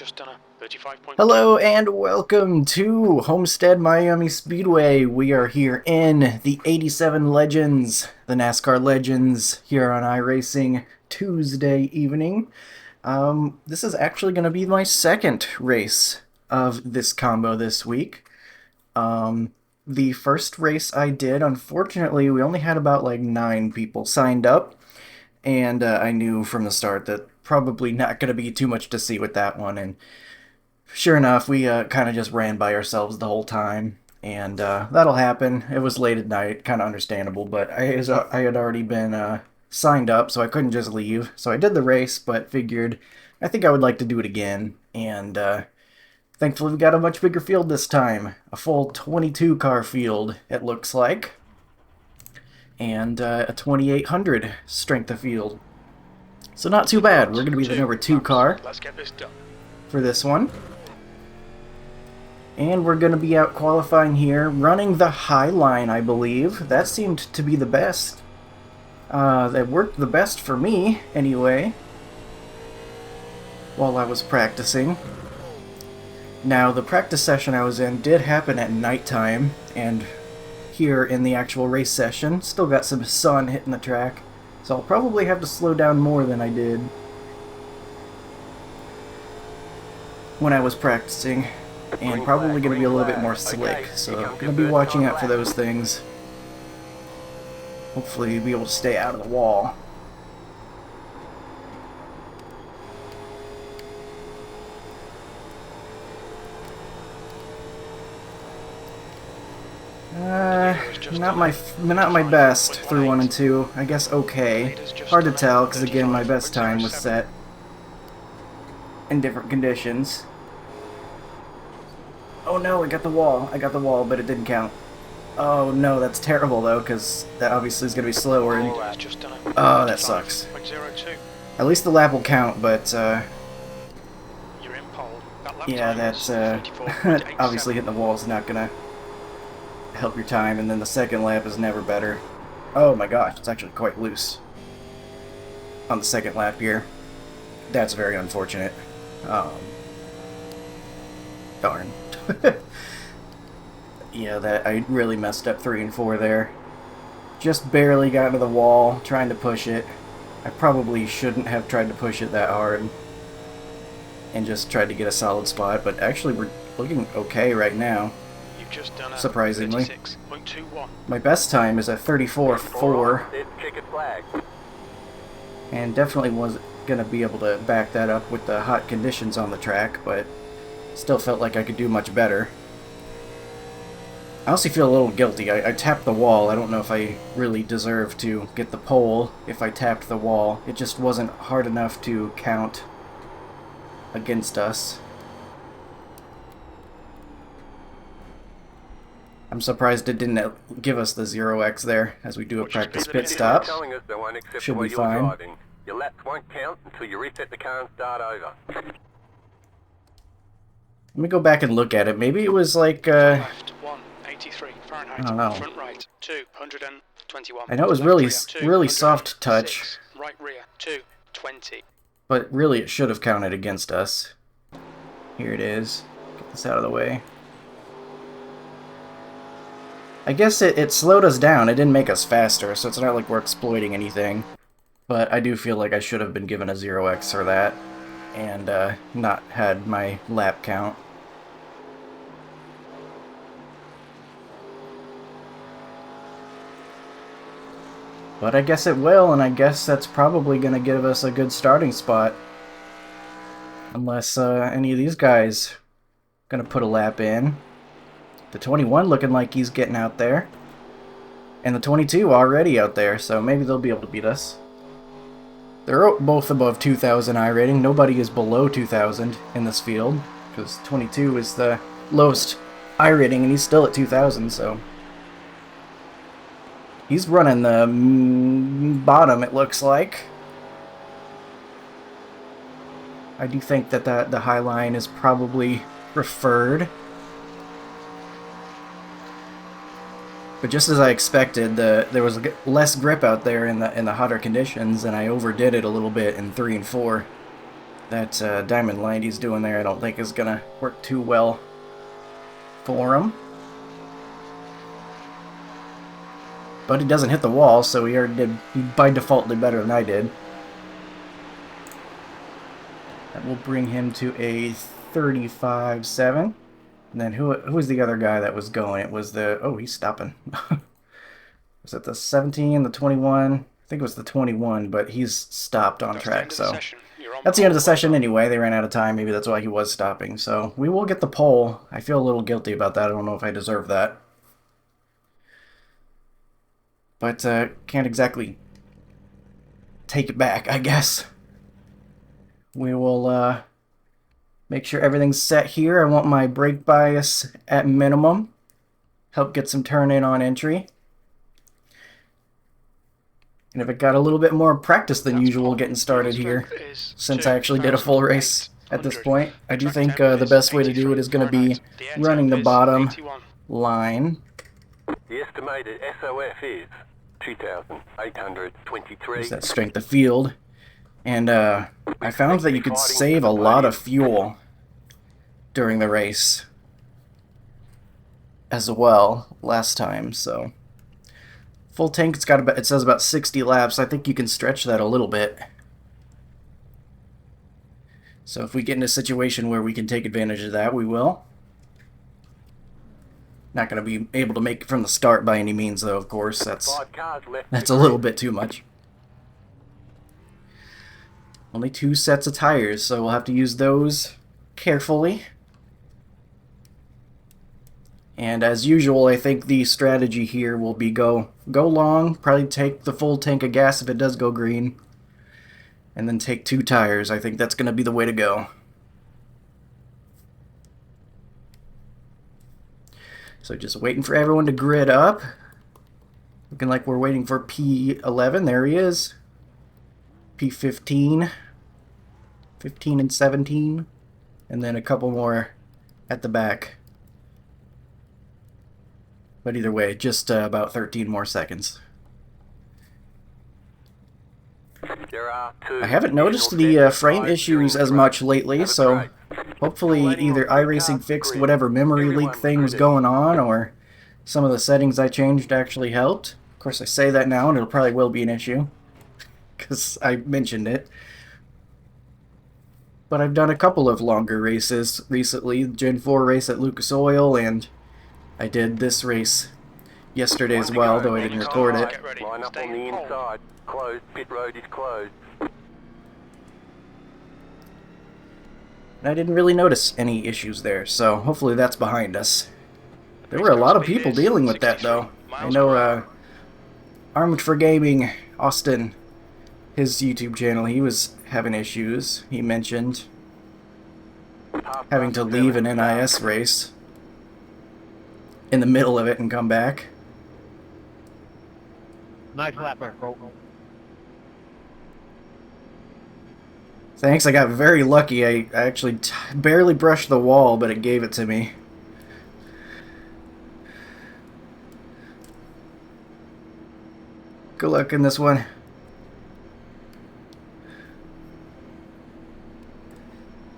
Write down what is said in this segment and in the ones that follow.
just done a 35.2. Hello and welcome to Homestead Miami Speedway. We are here in the 87 Legends, the NASCAR Legends, here on iRacing Tuesday evening. This is actually going to be my second race of this combo this week. The first race I did, unfortunately, we only had about like 9 people signed up. And I knew from the start that probably not going to be too much to see with that one. And sure enough, we kind of just ran by ourselves the whole time. And that'll happen. It was late at night, kind of understandable. But I had already been signed up, so I couldn't just leave. So I did the race, but figured I think I would like to do it again. And thankfully we got a much bigger field this time. A full 22 car field, it looks like. And a 2800 strength of field. So not too bad. We're going to be the number 2 car for this one. And we're going to be out qualifying here, running the high line, I believe. That seemed to be the best. That worked the best for me, anyway, while I was practicing. Now, the practice session I was in did happen at nighttime, and here in the actual race session, still got some sun hitting the track, so I'll probably have to slow down more than I did when I was practicing, and probably going to be a little bit more slick, so I'm going to be watching out for those things. Hopefully be able to stay out of the wall. Not my best through 1 and 2. I guess okay. Hard to tell, because again, my best time was set in different conditions. Oh no, I got the wall. I got the wall, but it didn't count. Oh no, that's terrible though, because that obviously is going to be slower. And oh, that sucks. At least the lap will count, but yeah, that's obviously hitting the wall is not going to help your time, and then the second lap is never better. Oh my gosh, it's actually quite loose on the second lap here. That's very unfortunate. Darn. Yeah, that I really messed up 3 and 4 there. Just barely got into the wall, trying to push it. I probably shouldn't have tried to push it that hard and just tried to get a solid spot, but actually we're looking okay right now. Surprisingly. My best time is a 34.4, and definitely wasn't going to be able to back that up with the hot conditions on the track, but still felt like I could do much better. I also feel a little guilty. I tapped the wall. I don't know if I really deserve to get the pole if I tapped the wall. It just wasn't hard enough to count against us. I'm surprised it didn't give us the 0x there as we do a practice pit stop. Should be fine. Your laps won't count until you reset the car and start over. Let me go back and look at it. Maybe it was like, I don't know. Front right, 221. I know it was really soft touch. Right rear, 220. But really it should have counted against us. Here it is. Get this out of the way. I guess it slowed us down. It didn't make us faster, so it's not like we're exploiting anything. But I do feel like I should have been given a 0x for that, and not had my lap count. But I guess it will, and I guess that's probably going to give us a good starting spot. Unless any of these guys going to put a lap in. The 21 looking like he's getting out there. And the 22 already out there, so maybe they'll be able to beat us. They're both above 2,000 iRating. Nobody is below 2,000 in this field, because 22 is the lowest iRating, and he's still at 2,000, so... He's running the bottom, it looks like. I do think that the high line is probably preferred. But just as I expected, there was less grip out there in the hotter conditions, and I overdid it a little bit in 3 and 4. That diamond line he's doing there I don't think is going to work too well for him. But he doesn't hit the wall, so he already did. He by default did better than I did. That will bring him to a 35.7. And then who was the other guy that was going? It was the... Oh, he's stopping. Was it the 17, the 21? I think it was the 21, but he's stopped on track, so... That's the end of the session anyway. They ran out of time. Maybe that's why he was stopping. So we will get the pole. I feel a little guilty about that. I don't know if I deserve that. But can't exactly take it back, I guess. We will make sure everything's set here. I want my brake bias at minimum. Help get some turn in on entry. And if it got a little bit more practice than usual getting started here, since I actually did a full race at this point, I do think the best way to do it is going to be running the bottom line. The estimated SOF is 2,823. Use that strength of field. And I found that you could save a lot of fuel during the race as well last time, so... Full tank, it's got about, it says about 60 laps. I think you can stretch that a little bit. So if we get in a situation where we can take advantage of that, we will. Not going to be able to make it from the start by any means, though, of course. That's a little bit too much. Only 2 sets of tires, so we'll have to use those carefully. And as usual, I think the strategy here will be go long, probably take the full tank of gas if it does go green, and then take 2 tires. I think that's going to be the way to go. So just waiting for everyone to grid up. Looking like we're waiting for P11. There he is. P15. 15 and 17. And then a couple more at the back. But either way, just about 13 more seconds. I haven't noticed the frame issues as much lately, so hopefully either iRacing fixed whatever memory leak thing was going on, or some of the settings I changed actually helped. Of course, I say that now, and it probably will be an issue, because I mentioned it. But I've done a couple of longer races recently. Gen 4 race at Lucas Oil, and I did this race yesterday as well, though I didn't record it. Line up on the inside. Closed. Pit road is closed. And I didn't really notice any issues there, so hopefully that's behind us. There were a lot of people dealing with that, though. I know Armed for Gaming, Austin, his YouTube channel, he was having issues. He mentioned having to leave an NIS race in the middle of it and come back. Nice lap there, Cole. Thanks, I got very lucky. I actually barely brushed the wall, but it gave it to me. Good luck in this one.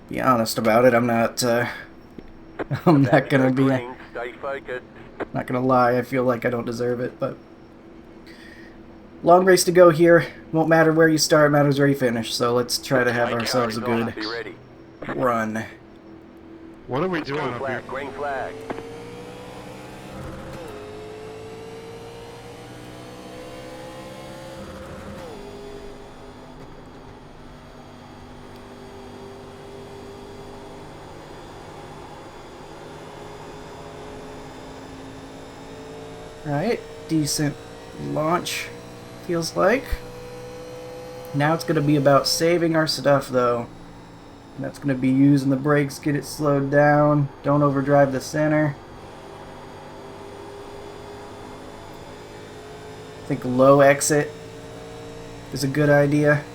Be honest about it, I'm not gonna be... Not gonna lie, I feel like I don't deserve it, but... Long race to go here. Won't matter where you start, matters where you finish. So let's try to have ourselves a good run. What are we doing Green up flag. here? Green flag. Alright, decent launch, feels like. Now it's going to be about saving our stuff, though. And that's going to be using the brakes, get it slowed down, don't overdrive the center. I think low exit is a good idea.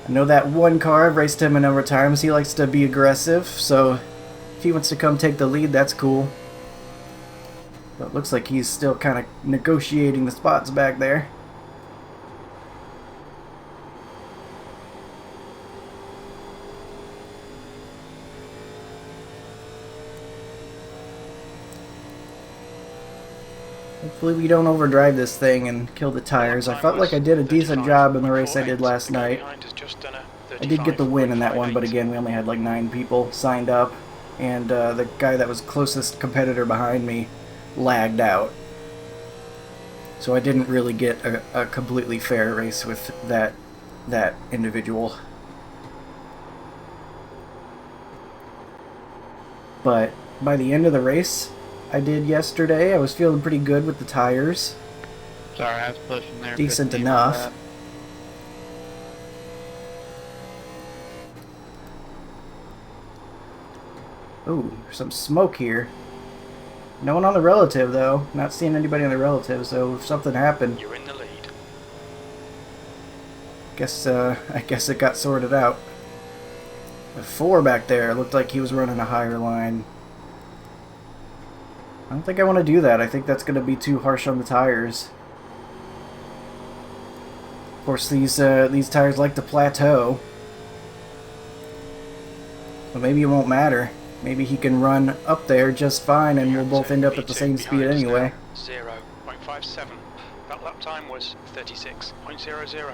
I know that one car, I've raced him a number of times, he likes to be aggressive, so if he wants to come take the lead, that's cool. But it looks like he's still kind of negotiating the spots back there. Hopefully we don't overdrive this thing and kill the tires. I felt like I did a decent job in the race I did last night. I did get the win in that one, but again, we only had like 9 people signed up, and the guy that was closest competitor behind me lagged out. So I didn't really get a completely fair race with that individual. But by the end of the race I did yesterday, I was feeling pretty good with the tires. Sorry, I was pushing there. Decent 15 enough. Ooh, some smoke here. No one on the relative though. Not seeing anybody on the relative, so if something happened, You're in the lead. I guess it got sorted out. The 4 back there looked like he was running a higher line. I don't think I want to do that. I think that's going to be too harsh on the tires. Of course, these tires like to plateau. But maybe it won't matter. Maybe he can run up there just fine and we'll both end up at the same speed anyway. 0.57. That lap time was 36.00.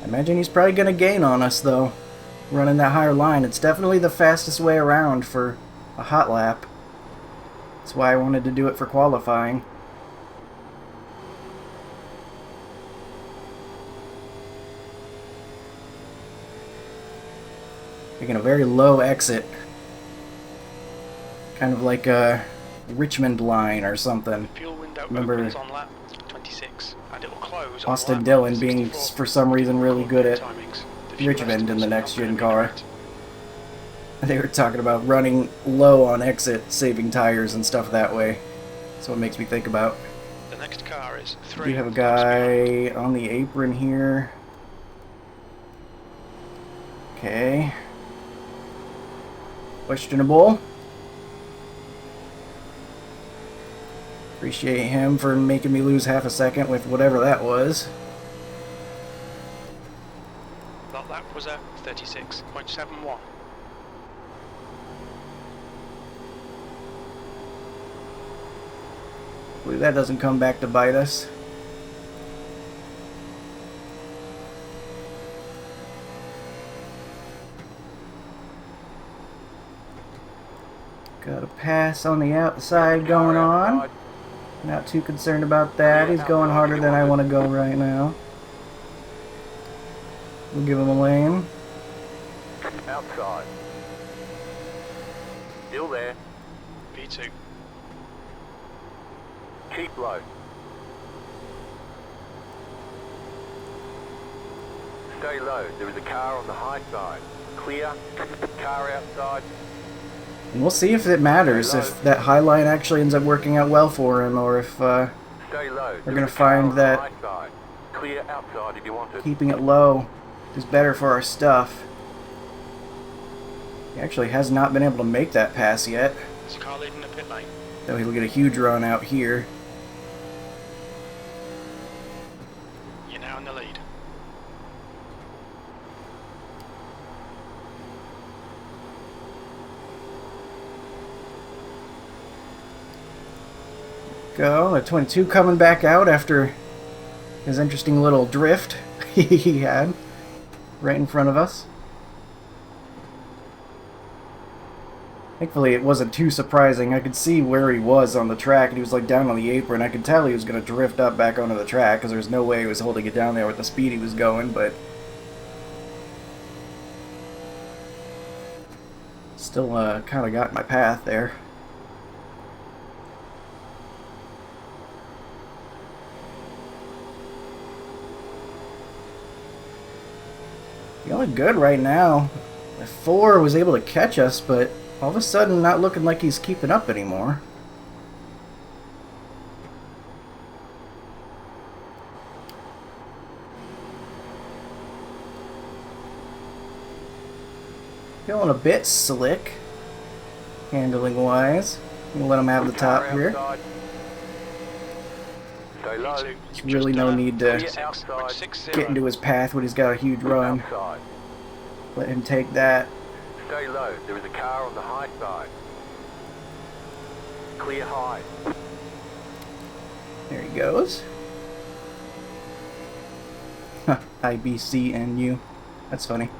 I imagine he's probably going to gain on us, though, running that higher line. It's definitely the fastest way around for a hot lap. That's why I wanted to do it for qualifying. Taking a very low exit. Kind of like a Richmond line or something. Fuel window Remember opens on lap 26 and it will close on Austin lap Dillon being, 64. for some reason, really good at Timings. The fuel Richmond in the estimates are next not gen gonna be car. correct. They were talking about running low on exit, saving tires and stuff that way. That's what makes me think about. The next car is We 3 do have a laps behind. guy on the apron here. Okay. Questionable. Appreciate him for making me lose half a second with whatever that was. That lap was a 36.71. Hopefully that doesn't come back to bite us. Got a pass on the outside going on. Not too concerned about that. He's going harder than I want to go right now. We'll give him a lane. Outside. Still there. P2. Keep low. Stay low. There is a car on the high side. Clear. Car outside. And we'll see if it matters, if that high line actually ends up working out well for him, or if Stay low. we're going to find that High side. Clear outside if you want it. keeping it low is better for our stuff. He actually has not been able to make that pass yet, There's a car leaving the pit lane. though he'll get a huge run out here. You're now in the lead. Go, the 22 coming back out after his interesting little drift he had right in front of us. Thankfully it wasn't too surprising. I could see where he was on the track, and he was like down on the apron. I could tell he was going to drift up back onto the track because there's no way he was holding it down there with the speed he was going, but still kind of got my path there. Feeling good right now. The 4 was able to catch us, but all of a sudden not looking like he's keeping up anymore. Feeling a bit slick, handling wise. We'll let him have the top here. Outside. Stay low. E2, There's really no need to get into his path when he's got a huge run. Outside. Let him take that. Stay low. There is a car on the high side. Clear high. There he goes. Huh, IBCNU. That's funny.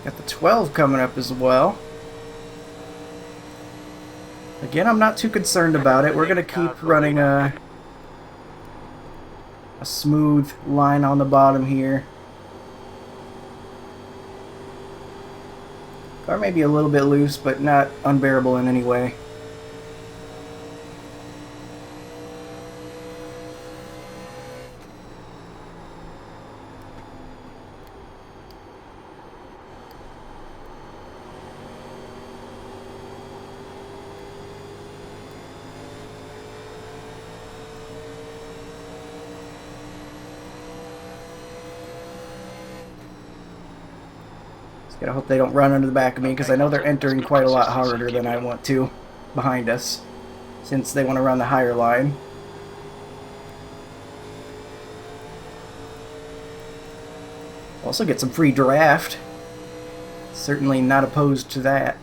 Got the 12 coming up as well. Again, I'm not too concerned about it. We're going to keep running a smooth line on the bottom here. Car may be a little bit loose, but not unbearable in any way. Gotta hope they don't run under the back of me, because I know they're entering quite a lot harder than I want to behind us, since they want to run the higher line. Also get some free draft. Certainly not opposed to that.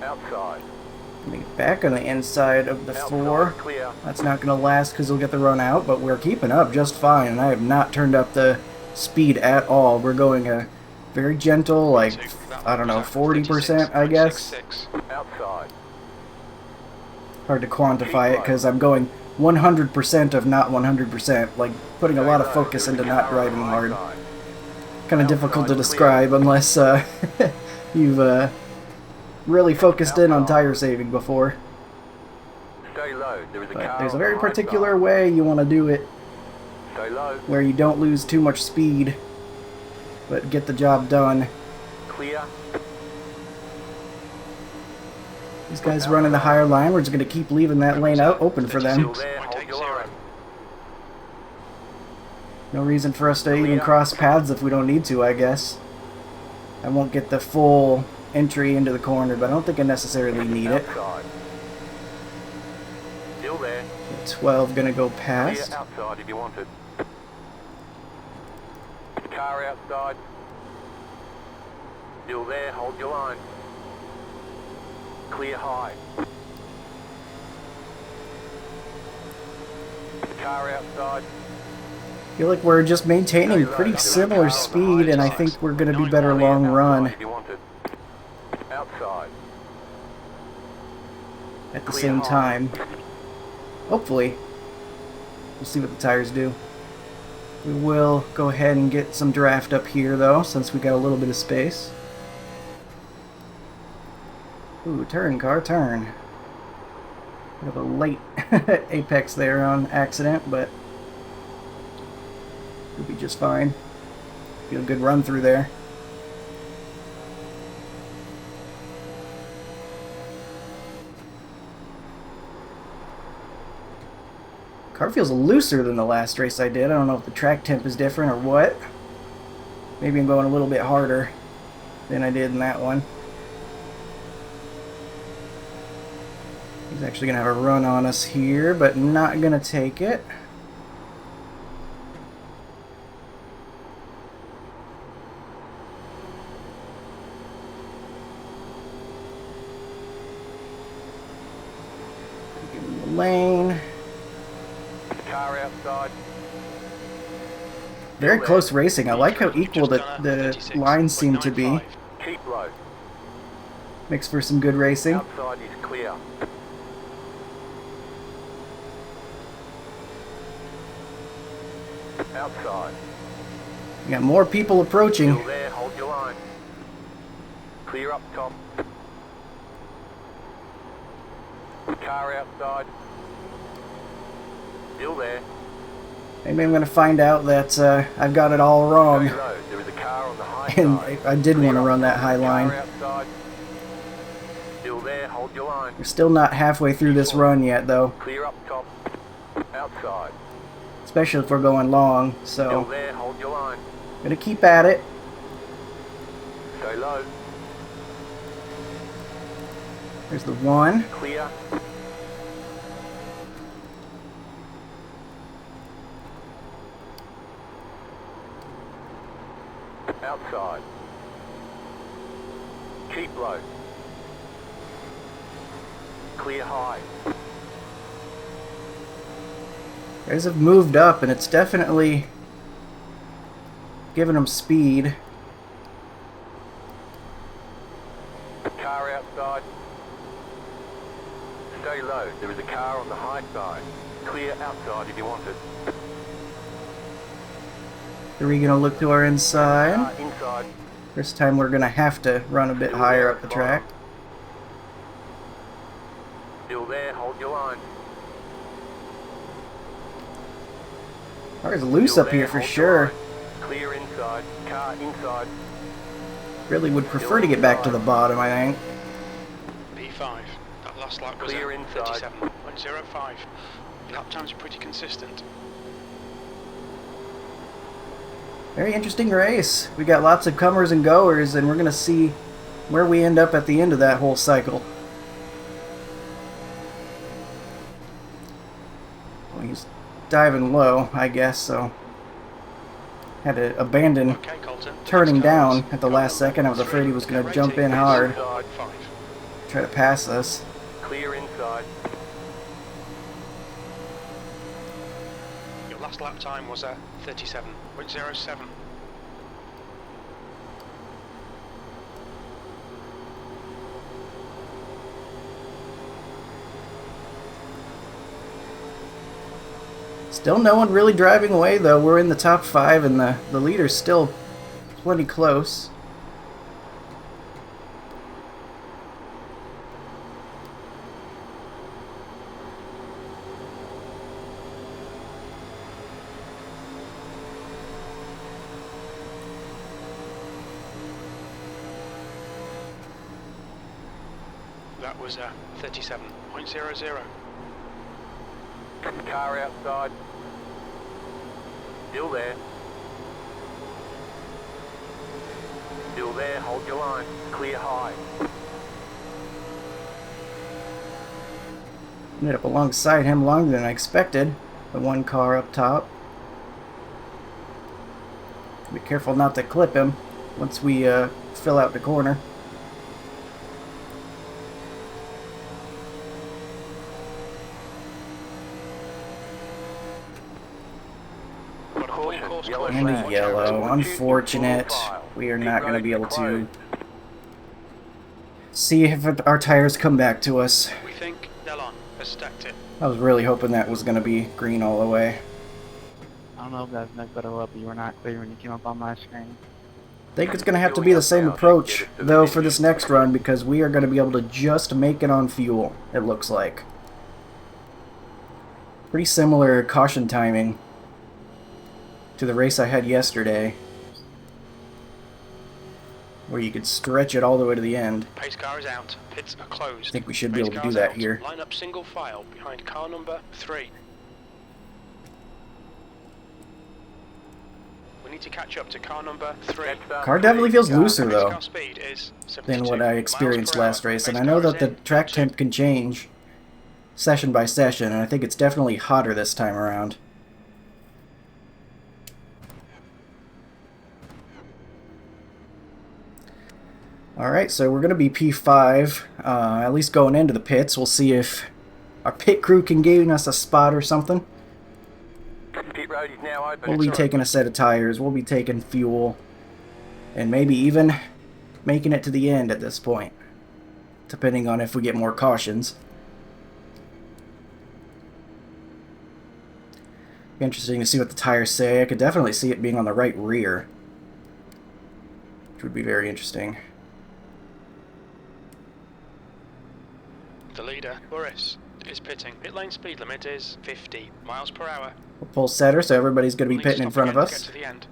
Outside. Get back on the inside of the four. Outside. Clear. That's not going to last because he'll get the run out, but we're keeping up just fine, and I have not turned up the speed at all. We're going a very gentle, like, I don't know, 40%, I guess. Outside. Hard to quantify it because I'm going 100% of not 100%, like putting a lot of focus into not driving hard. Kind of difficult to describe unless you've really focused in on tire saving before. Stay low. There is a But car there's a on very the high particular side. way you want to do it Stay low. where you don't lose too much speed but get the job done. Clear. These guys running the higher line, we're just going to keep leaving that lane out open for them. Still there. Hold your line. No reason for us to even cross paths if we don't need to, I guess. I won't get the full entry into the corner, but I don't think I necessarily need it. Outside. Still there. 12 gonna go Clear past. outside if you want it. Car outside. Still there. Hold your line. Clear high. Car outside. I feel like we're just maintaining pretty similar speed, and I think we're gonna be better long run If you want it. Outside. at the same time. Hopefully. We'll see what the tires do. We will go ahead and get some draft up here, though, since we got a little bit of space. Ooh, turn, car, turn. Bit of a late apex there on accident, but we'll be just fine. Get a good run through there. Car feels looser than the last race I did. I don't know if the track temp is different or what. Maybe I'm going a little bit harder than I did in that one. He's actually going to have a run on us here, but not going to take it. Give him the lane. Car outside. Very close racing. I like how equal the lines seem to be. Keep low. Makes for some good racing. Outside is clear. Outside. We got more people approaching. Still there. Hold your line. Clear up top. Car outside. Still there. Maybe I'm going to find out that I've got it all wrong. Stay low. There is a car on the high And side. I did want to Clear run up that high top. line. Car outside. there, hold your line. We're still not halfway through this run yet, though. Clear up top. Outside. Especially if we're going long, Still so there, hold your line. gonna keep at it. Stay low. There's the one. Clear. Outside. Keep low. Clear high. Guys have moved up, and it's definitely giving them speed. Car outside. Stay low. There is a car on the high side. Clear outside if you want it. Are we gonna look to our inside? Inside. This time we're gonna have to run a bit higher up the track. Still there, hold your line. Car's loose Still up here there, for hold your sure. line. Clear inside. Car inside. Really would prefer to get back to the bottom, I think. P5. That last lap was Clear a inside. 37.05. Lap times are pretty consistent. Very interesting race. We got lots of comers and goers, and we're gonna see where we end up at the end of that whole cycle. Well, he's diving low, I guess, so had to abandon Okay, Colton. turning Next car down is at the last car number second. I was afraid he was three. gonna jump in Rating hard, is 5. try to pass us. Clear inside. Your last lap time was a 37.07. Still no one really driving away, though. We're in the top 5, and the leader's still plenty close. That was a 37.00. Car outside. Still there. Still there, hold your line. Clear high. Ended up alongside him longer than I expected. The one car up top. Be careful not to clip him once we fill out the corner. Got a full Caution, course yellow caution. And a flag. yellow. Unfortunate. Full We are Pit not going to road be able to closed. see if our tires come back to us. We think Delon has stacked it. I was really hoping that was going to be green all the way. I don't know if that's next better up. You were not clear when you came up on my screen. I think it's going to have to be the same approach, though, for this next run, because we are going to be able to just make it on fuel, it looks like. Pretty similar caution timing to the race I had yesterday, where you could stretch it all the way to the end. Pace car is out. Pits are closed. I think we should be Pace able to do car's that out. here. Line up single file behind car number 3. We need to catch up to car number 3. Car definitely feels looser, Pace though, car speed is than 72 what I miles experienced per hour. last race, and Pace I know car that is the in. track 2. temp can change session by session, and I think it's definitely hotter this time around. Alright, so we're going to be P5, at least going into the pits. We'll see if our pit crew can gain us a spot or something. Pit road is now open. We'll be taking a set of tires, we'll be taking fuel, and maybe even making it to the end at this point, depending on if we get more cautions. Interesting to see what the tires say. I could definitely see it being on the right rear, which would be very interesting. The leader, Boris, is pitting. Pit lane speed limit is 50 miles per hour. We'll pull setter, so everybody's going to We'll be need pitting in stop front of again to us. get to the end.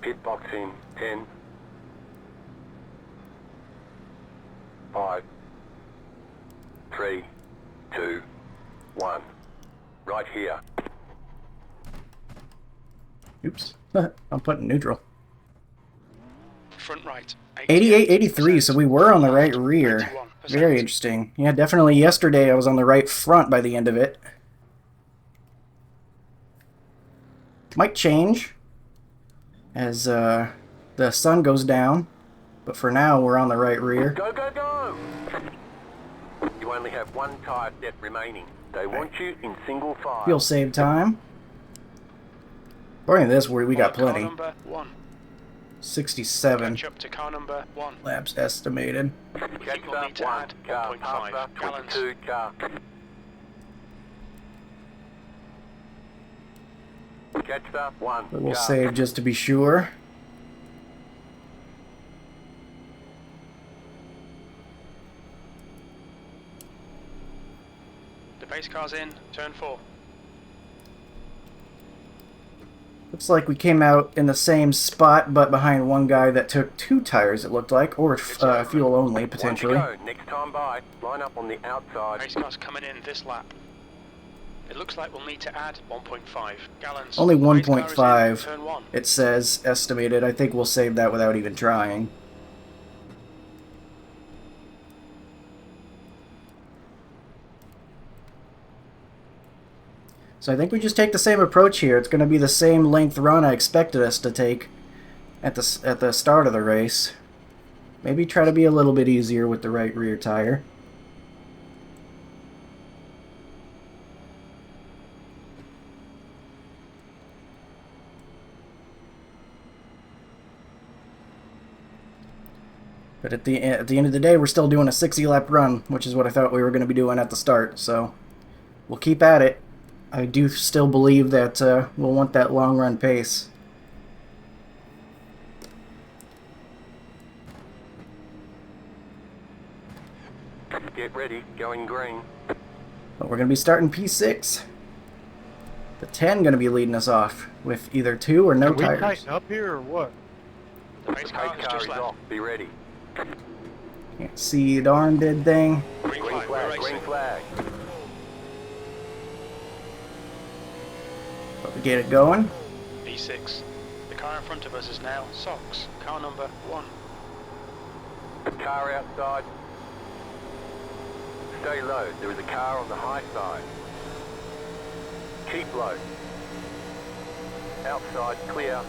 Pit box in 10, 3, 2, 1. Right here. Oops. I'm putting neutral. Front right. 88, 83, so we were on the right rear. 91%. Very interesting. Yeah, definitely yesterday I was on the right front by the end of it. Might change as the sun goes down, but for now we're on the right rear. Go, go, go! You only have one tyre set remaining. They want you in single file. You'll save time. According to this, we got Car plenty. number 1. 67 Catch up to car number 1. laps estimated. People need to add 1.5 gallons. 22 car. Catcher, 1 But we'll car. save just to be sure. The base car's in. Turn 4. Looks like we came out in the same spot, but behind one guy that took 2 tires, it looked like, or fuel only, potentially. One to go. Next time by, line up on the outside. Base car's coming in this lap. It looks like we'll need to add 1.5 gallons. Only The base car is in. 1.5, Turn 1. it says, estimated. I think we'll save that without even trying. So I think we just take the same approach here. It's going to be the same length run I expected us to take at the start of the race. Maybe try to be a little bit easier with the right rear tire. But at the end of the day, we're still doing a 60-lap run, which is what I thought we were going to be doing at the start. So we'll keep at it. I do still believe that we'll want that long run pace. Get ready, going green. But we're going to be starting P6. The 10 going to be leading us off with either 2 or no Can we tires. tighten up here or what? The base car Base is car just is left. off. Be ready. Can't see a darn dead thing. Green Green flag, we're flag, racing. green flag. But we get it going. B6. The car in front of us is now SOX. Car number 1. Car outside. Stay low. There is a car on the high side. Keep low. Outside, clear.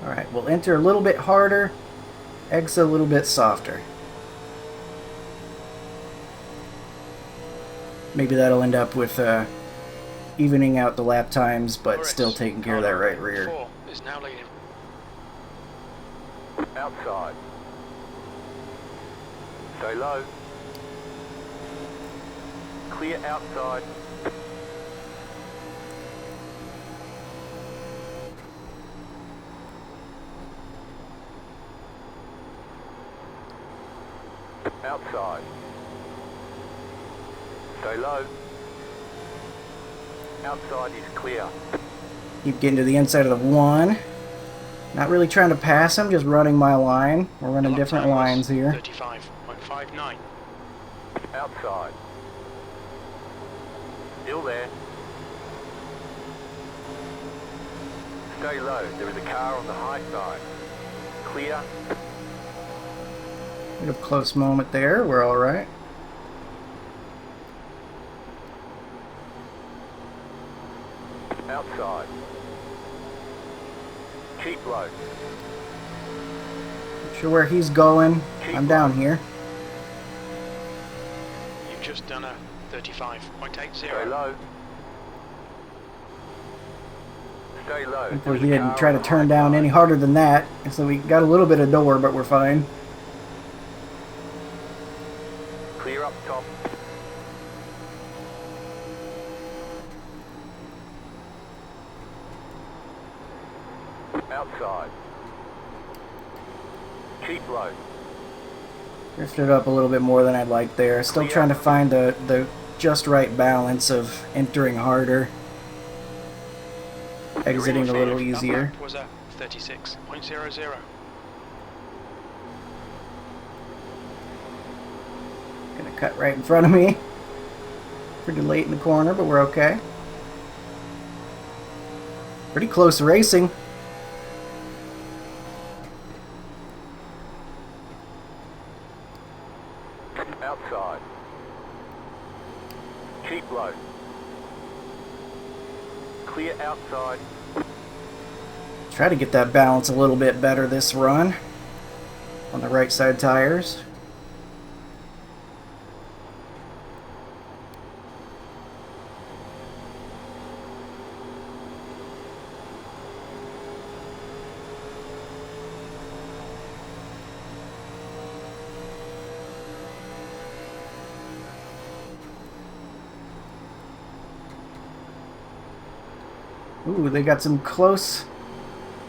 Alright, we'll enter a little bit harder, exit a little bit softer. Maybe that'll end up with evening out the lap times, but Boris, still taking care car of that number right rear. 4 is now leading. Outside. Stay low. Clear outside. Outside. Stay low. Outside is clear. Keep getting to the inside of the 1. Not really trying to pass him, just running my line. We're running Lap different time was lines here. 35.59. Outside. Still there. Stay low. There is a car on the high side. Clear. Bit of a close moment there. We're all right. Outside. Keep low. Not sure where he's going. I'm down here. You've just done a 35.80. Stay low. Stay low. Hopefully he didn't try to turn down any harder than that. So we got a little bit of door, but we're fine. Clear up top. Outside. Keep low. Drifted up a little bit more than I'd like there. Still trying to find the just right balance of entering harder. exiting a little easier. That was a 36.00. Gonna cut right in front of me. Pretty late in the corner, but we're okay. Pretty close racing. Outside. Keep low. Clear outside. Try to get that balance a little bit better this run on the right side tires. Ooh, they got some close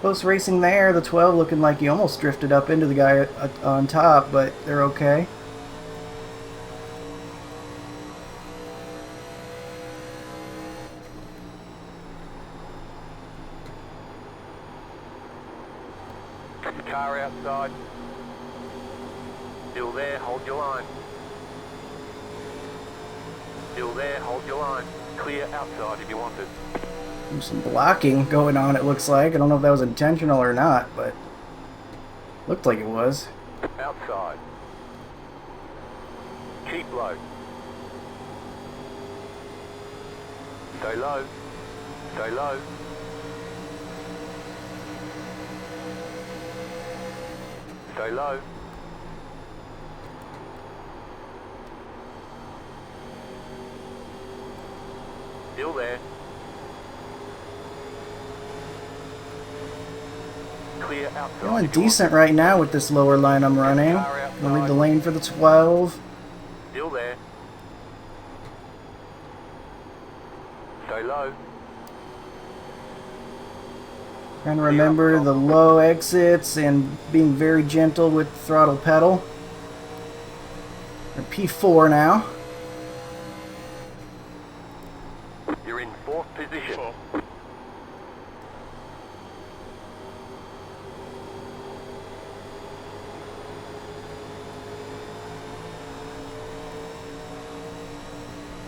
racing there. The 12 looking like he almost drifted up into the guy on top, but they're okay. Car outside. Still there, hold your line. Still there, hold your line. Clear outside if you want it. There's some blocking going on, it looks like. I don't know if that was intentional or not, but looked like it was. Outside. Keep low. Stay low. Stay low. Stay low. Still there. Clear outside. Feeling decent right now with this lower line I'm running. Gonna leave the lane for the 12. Still there. Stay low. Trying to remember the low exits and being very gentle with the throttle pedal. We're P4 now. You're in 4th position. 4.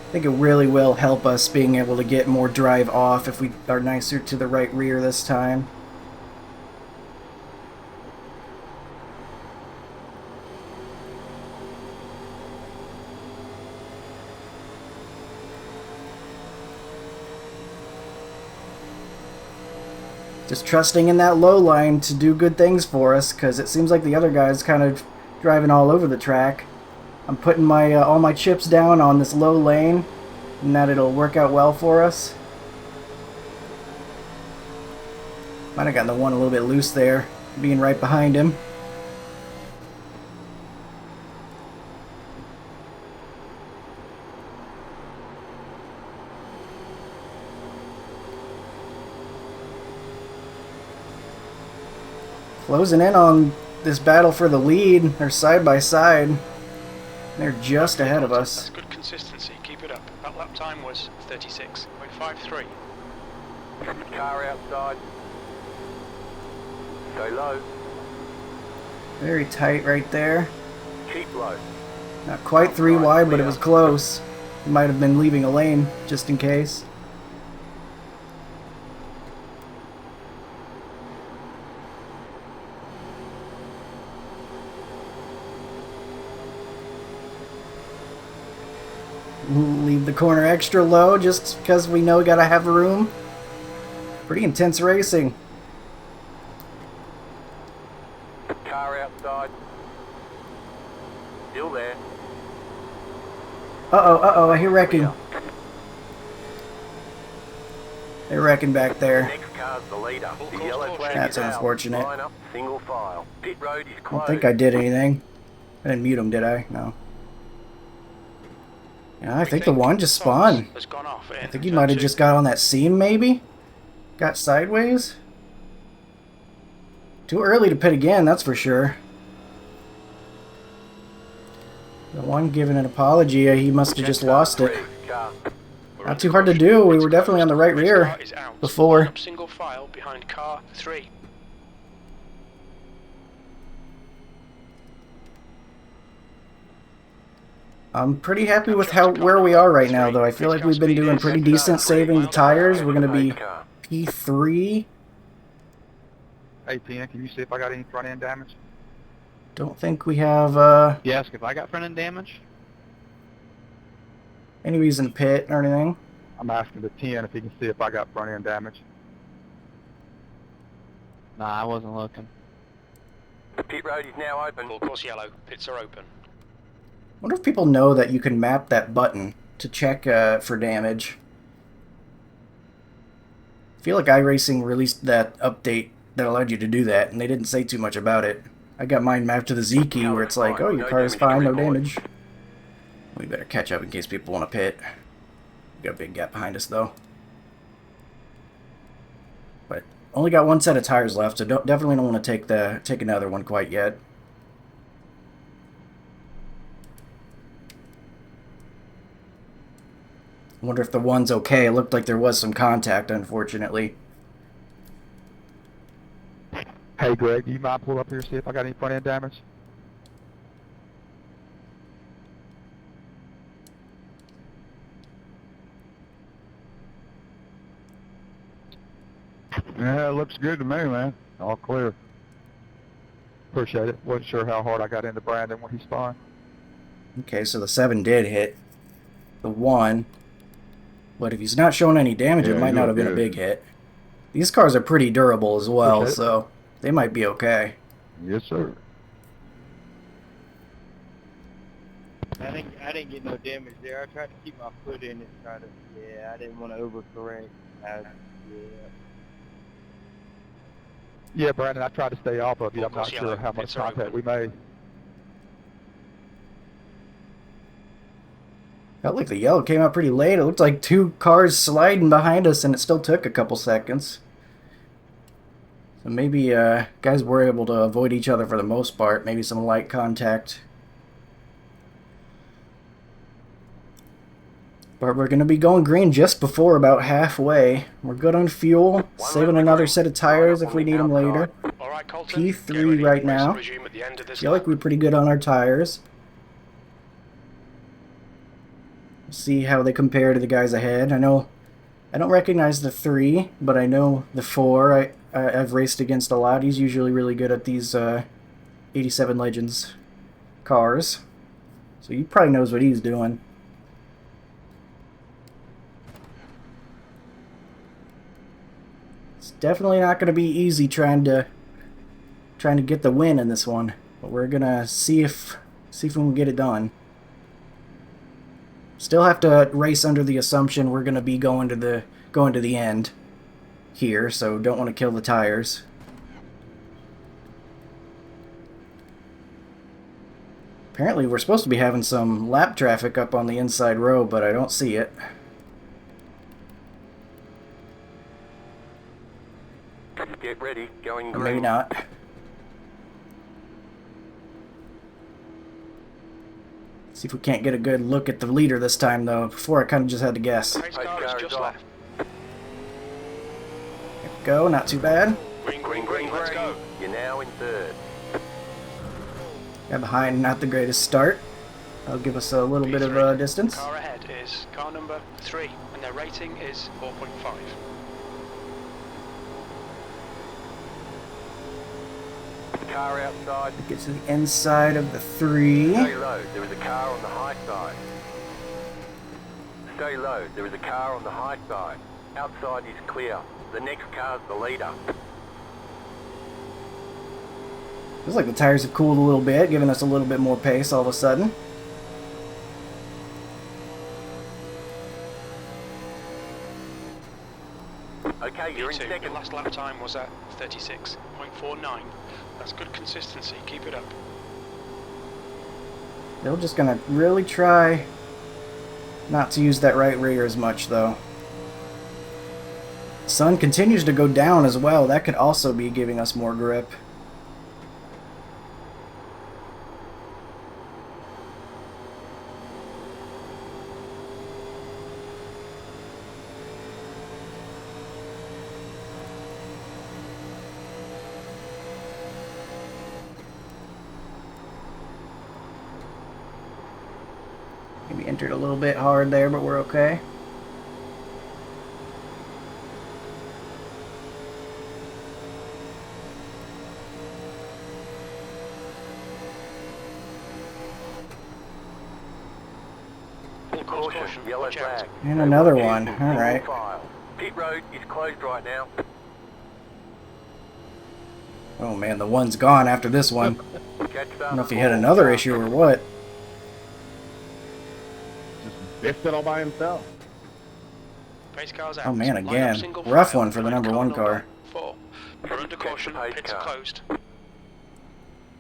I think it really will help us being able to get more drive off if we are nicer to the right rear this time. Just trusting in that low line to do good things for us, because it seems like the other guy's kind of driving all over the track. I'm putting my all my chips down on this low lane, and that it'll work out well for us. Might have gotten the one a little bit loose there, being right behind him. Closing in on this battle for the lead. They're side by side. They're just ahead of us. That's good consistency. Keep it up. That lap time was 36.53. Car outside. Stay low. Very tight right there. Keep low. Not quite 3 wide, but it was close. Might have been leaving a lane just in case. Leave the corner extra low just because we know we gotta have room. Pretty intense racing. Car outside. Still there. Uh-oh, I hear wrecking. They're wrecking back there. Next car's the leader. The yellow flag That's is out. unfortunate. Line up, single file. Pit road is I closed. don't think I did anything. I didn't mute him, did I? No. Yeah, I think the one just spawned. Has gone off I think he might have just got on that seam, maybe? Got sideways? Too early to pit again, that's for sure. The one giving an apology, he must have just lost it. Car. We're Not under too hard to caution. do. We It's were definitely on the right closed. rear Car is out. before. Line up single file behind car 3. I'm pretty happy with where we are right now, though. I feel like we've been doing pretty decent saving the tires. We're going to be Car. P3. Hey, Tina, can you see if I got any front end damage? Don't think we have Yes, if I got front end damage. any reason to pit or anything. I'm asking the 10 if he can see if I got front end damage. Nah, I wasn't looking. The pit road is now open. Full course yellow. Pits are open. I wonder if people know that you can map that button to check for damage. I feel like iRacing released that update that allowed you to do that, and they didn't say too much about it. I got mine mapped to the Z key where it's like, oh, your car is fine, no damage. We better catch up in case people want to pit. We got a big gap behind us, though. But only got one set of tires left, so definitely don't want to take another one quite yet. I wonder if the one's okay. It looked like there was some contact, unfortunately. Hey, Greg, do you mind pull up here and see if I got any front end damage? Yeah, it looks good to me, man. All clear. Appreciate it. Wasn't sure how hard I got into Brandon when he spawned. Okay, so the 7 did hit the 1. But if he's not showing any damage, it might not have been a big hit. These cars are pretty durable as well, so they might be okay. Yes, sir. I didn't get no damage there. I tried to keep my foot in it, I didn't want to overcorrect. Yeah, Brandon, I tried to stay off of you. I'm not Full course sure yellow. how much Pits are contact open. we made. Felt like the yellow came out pretty late. It looked like 2 cars sliding behind us, and it still took a couple seconds. So maybe guys were able to avoid each other for the most part. Maybe some light contact. But we're going to be going green just before about halfway. We're good on fuel. Saving another set of tires if we need them later. All right, Colton. Get P3 ready. right Race will now. resume at the end of this Feel like lap. we're pretty good on our tires. See how they compare to the guys ahead. I know I don't recognize the 3, but I know the 4. I've raced against a lot. He's usually really good at these 87 Legends cars. So he probably knows what he's doing. It's definitely not going to be easy trying to get the win in this one. But we're going to see if we can get it done. Still have to race under the assumption we're going to be going to the end here, so don't want to kill the tires. Apparently we're supposed to be having some lap traffic up on the inside row, but I don't see it. Get ready, going Or green. maybe not. See if we can't get a good look at the leader this time, though. Before I kind of just had to guess. Pace car is just off. left. There we go, not too bad. Green, let's go. You're now in third. Got behind, not the greatest start. That'll give us a little bit of distance. Car ahead is car number 3, and their rating is 4.5. Car outside. Get to the inside of the 3. Stay low. There is a car on the high side. Stay low. There is a car on the high side. Outside is clear. The next car's the leader. Feels like the tires have cooled a little bit, giving us a little bit more pace all of a sudden. Okay, you're in P2, second. last lap time was at 36.49. That's good consistency, keep it up. They're just gonna really try not to use that right rear as much, though. Sun continues to go down as well. That could also be giving us more grip. Maybe entered a little bit hard there, but we're okay. Caution, yellow flag. And another one. All right. Pit road is closed right now. Oh man, the one's gone after this one. I don't know if he had another issue or what. Just biffed it all by himself. Pace cars out. Oh man, Line up again. single Rough file. one for the Line number one car. 4. We're under caution. Pit's closed.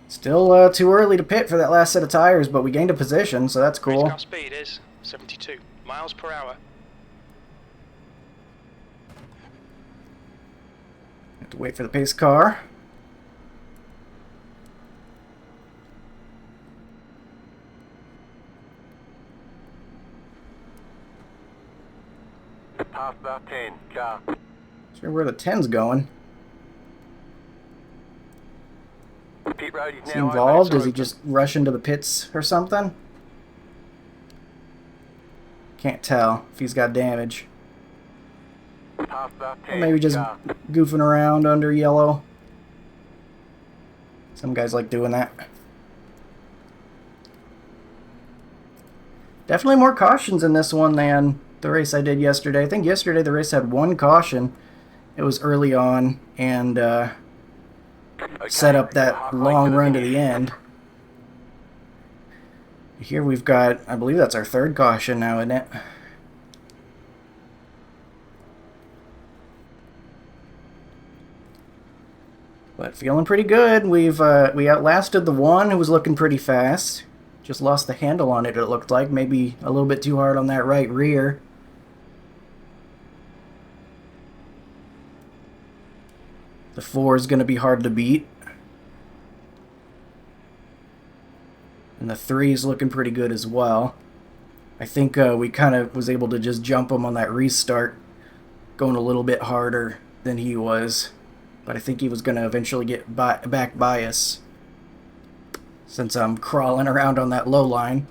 Still too early to pit for that last set of tires, but we gained a position, so that's Race cool. car speed is 72 miles per hour. Have to wait for the pace car. Past about 10, car. Sure where the 10's going. Pit road is Is he now involved? open. Does he just rush into the pits or something? Can't tell if he's got damage. Past about 10, Or maybe just car. goofing around under yellow. Some guys like doing that. Definitely more cautions in this one than the race I did yesterday. I think yesterday the race had one caution. It was early on and Okay, set up that halfway long the run to finish. the end. Here we've got, I believe that's our third caution now, isn't it? But feeling pretty good. We outlasted the one who was looking pretty fast. Just lost the handle on it, it looked like. Maybe a little bit too hard on that right rear. The 4 is going to be hard to beat. And the 3 is looking pretty good as well. I think we kind of was able to just jump him on that restart, going a little bit harder than he was. But I think he was going to eventually get back by us, since I'm crawling around on that low line.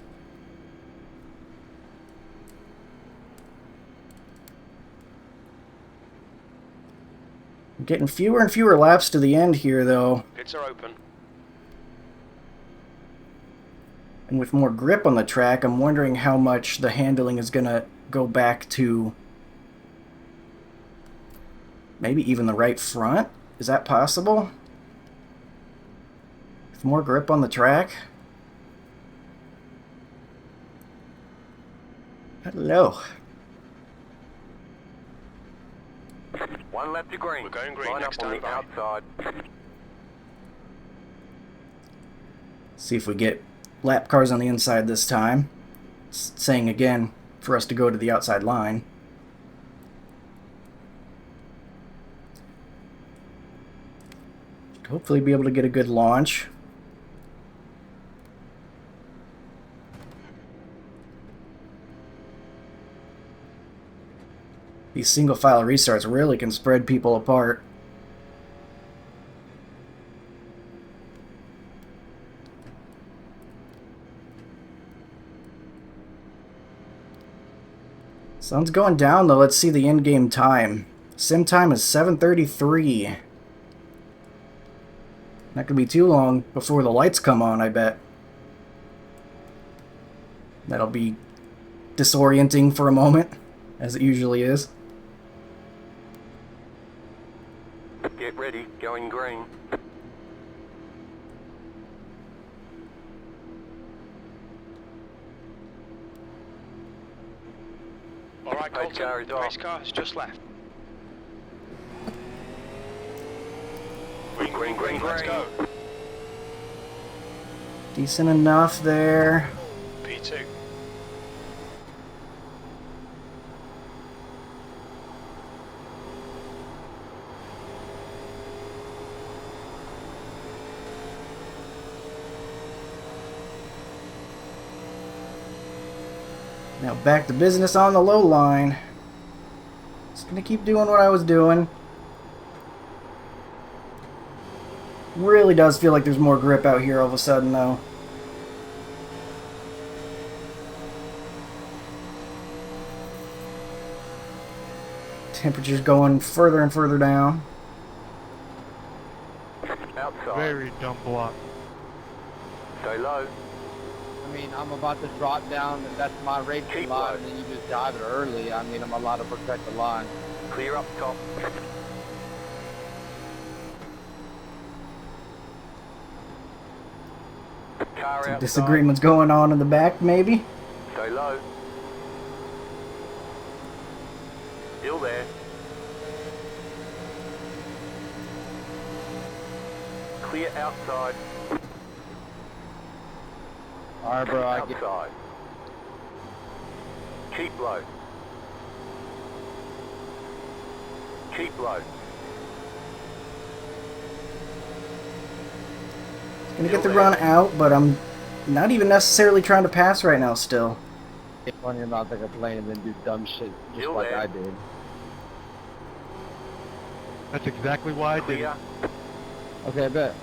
I'm getting fewer and fewer laps to the end here, though. Pits are open. And with more grip on the track, I'm wondering how much the handling is going to go back to maybe even the right front. Is that possible? With more grip on the track? Hello. One lap to green. We're going green, Line next up on the time outside. See if we get lap cars on the inside this time. It's saying again for us to go to the outside line. Should hopefully be able to get a good launch. These single file restarts really can spread people apart. Sun's going down though. Let's see the in-game time. Sim time is 7:33. Not gonna be too long before the lights come on, I bet. That'll be disorienting for a moment, as it usually is. Get ready, going green. Alright, Pace car Colton, is the off. pace car has just left. Green, Let's go. Decent enough there. P2. Now back to business on the low line. Just gonna keep doing what I was doing. Really does feel like there's more grip out here all of a sudden though. Temperature's going further and further down. Outside. Very dumb block. Stay low. I mean, I'm about to drop down, and that's my racing Keep line, low. and then you just dive it early. I mean, I'm allowed to protect the line. Clear up top. Car Some outside. disagreements going on in the back, maybe? Stay low. Still there. Clear outside. All right, bro, I get. Outside. Keep low. Keep low. Gonna get the run out, but I'm not even necessarily trying to pass right now still. It's funny about to complain and then do dumb shit just Still like there. I did. That's exactly why I did Clear. it. Okay, I bet.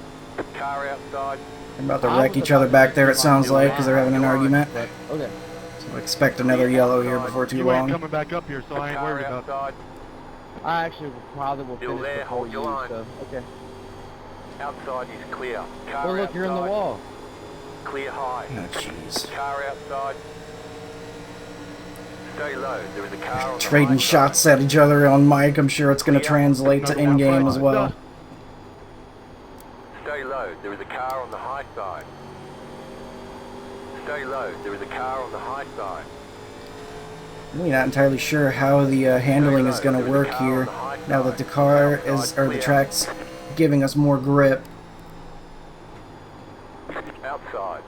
Car outside. They're about to wreck each other back there, it sounds like, because they're having an argument. But, okay. So expect another yellow here before too You ain't long. coming back up here, so I ain't Car worried about it. outside. I actually probably will Still finish there, before hold you, your line. so, okay. Outside is clear. Car Well, look, outside. you're in the wall. Clear high. Oh, jeez. Car outside. Stay low. There is a car on the Trading high shots side. at each other on mic, I'm sure it's gonna translate to in-game as well. Stay low. There is a car on the high side. Stay low. There is a car on the high side. Really not entirely sure how the handling is gonna work here, now that the car is, or the track's giving us more grip. Outside.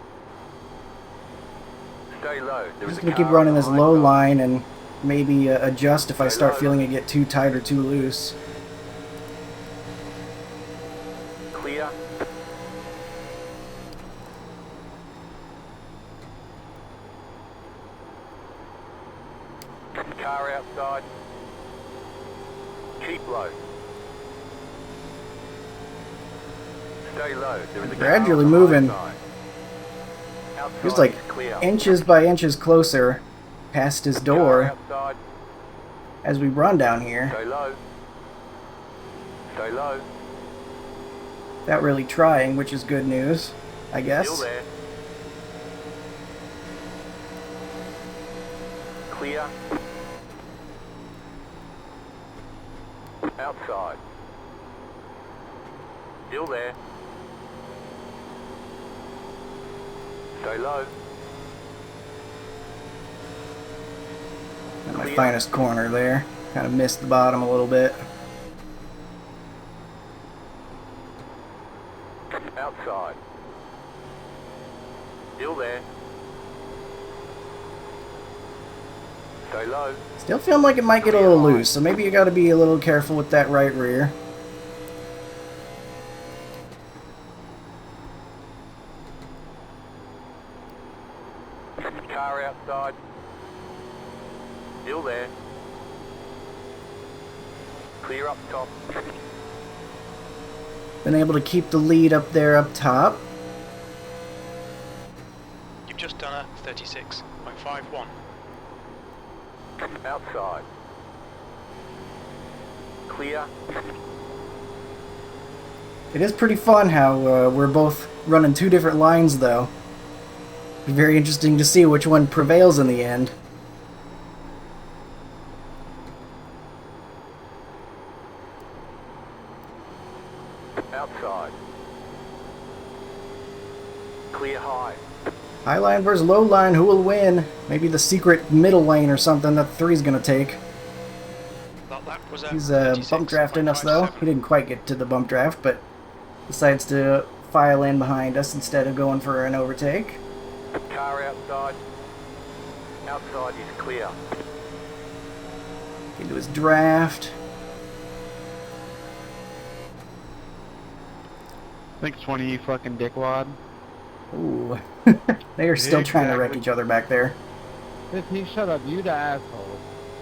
Stay low. There I'm is just a gonna car keep running on the this high low side. line and maybe adjust if I start feeling it get too tight or too loose. Clear. Car outside. Keep low. Stay low. There is a Gradually car on the high moving. side. Outside Feels like is clear. inches by inches closer past his Car door outside. as we run down here. Stay low. Stay low. Without really trying, which is good news, I Still guess. there. Clear. Outside. Still there. Stay low. At my finest corner there. Kind of missed the bottom a little bit. Outside. Still there. Stay low. Still feeling like it might get a little loose, so maybe you gotta be a little careful with that right rear. Car outside. Still there. Clear up top. Been able to keep the lead up there up top. You've just done a 36.51. Outside. Clear. It is pretty fun how we're both running two different lines though. Be very interesting to see which one prevails in the end. Outside. Clear high. High line versus low line, who will win? Maybe the secret middle lane or something that three's gonna take. That was a He's bump drafting us though. 36.57. He didn't quite get to the bump draft, but decides to file in behind us instead of going for an overtake. Car outside. Outside is clear. Into his draft. Thanks, 20, you fucking dickwad. Ooh. They are still trying to wreck Exactly. each other back there. 15, shut up, you the asshole.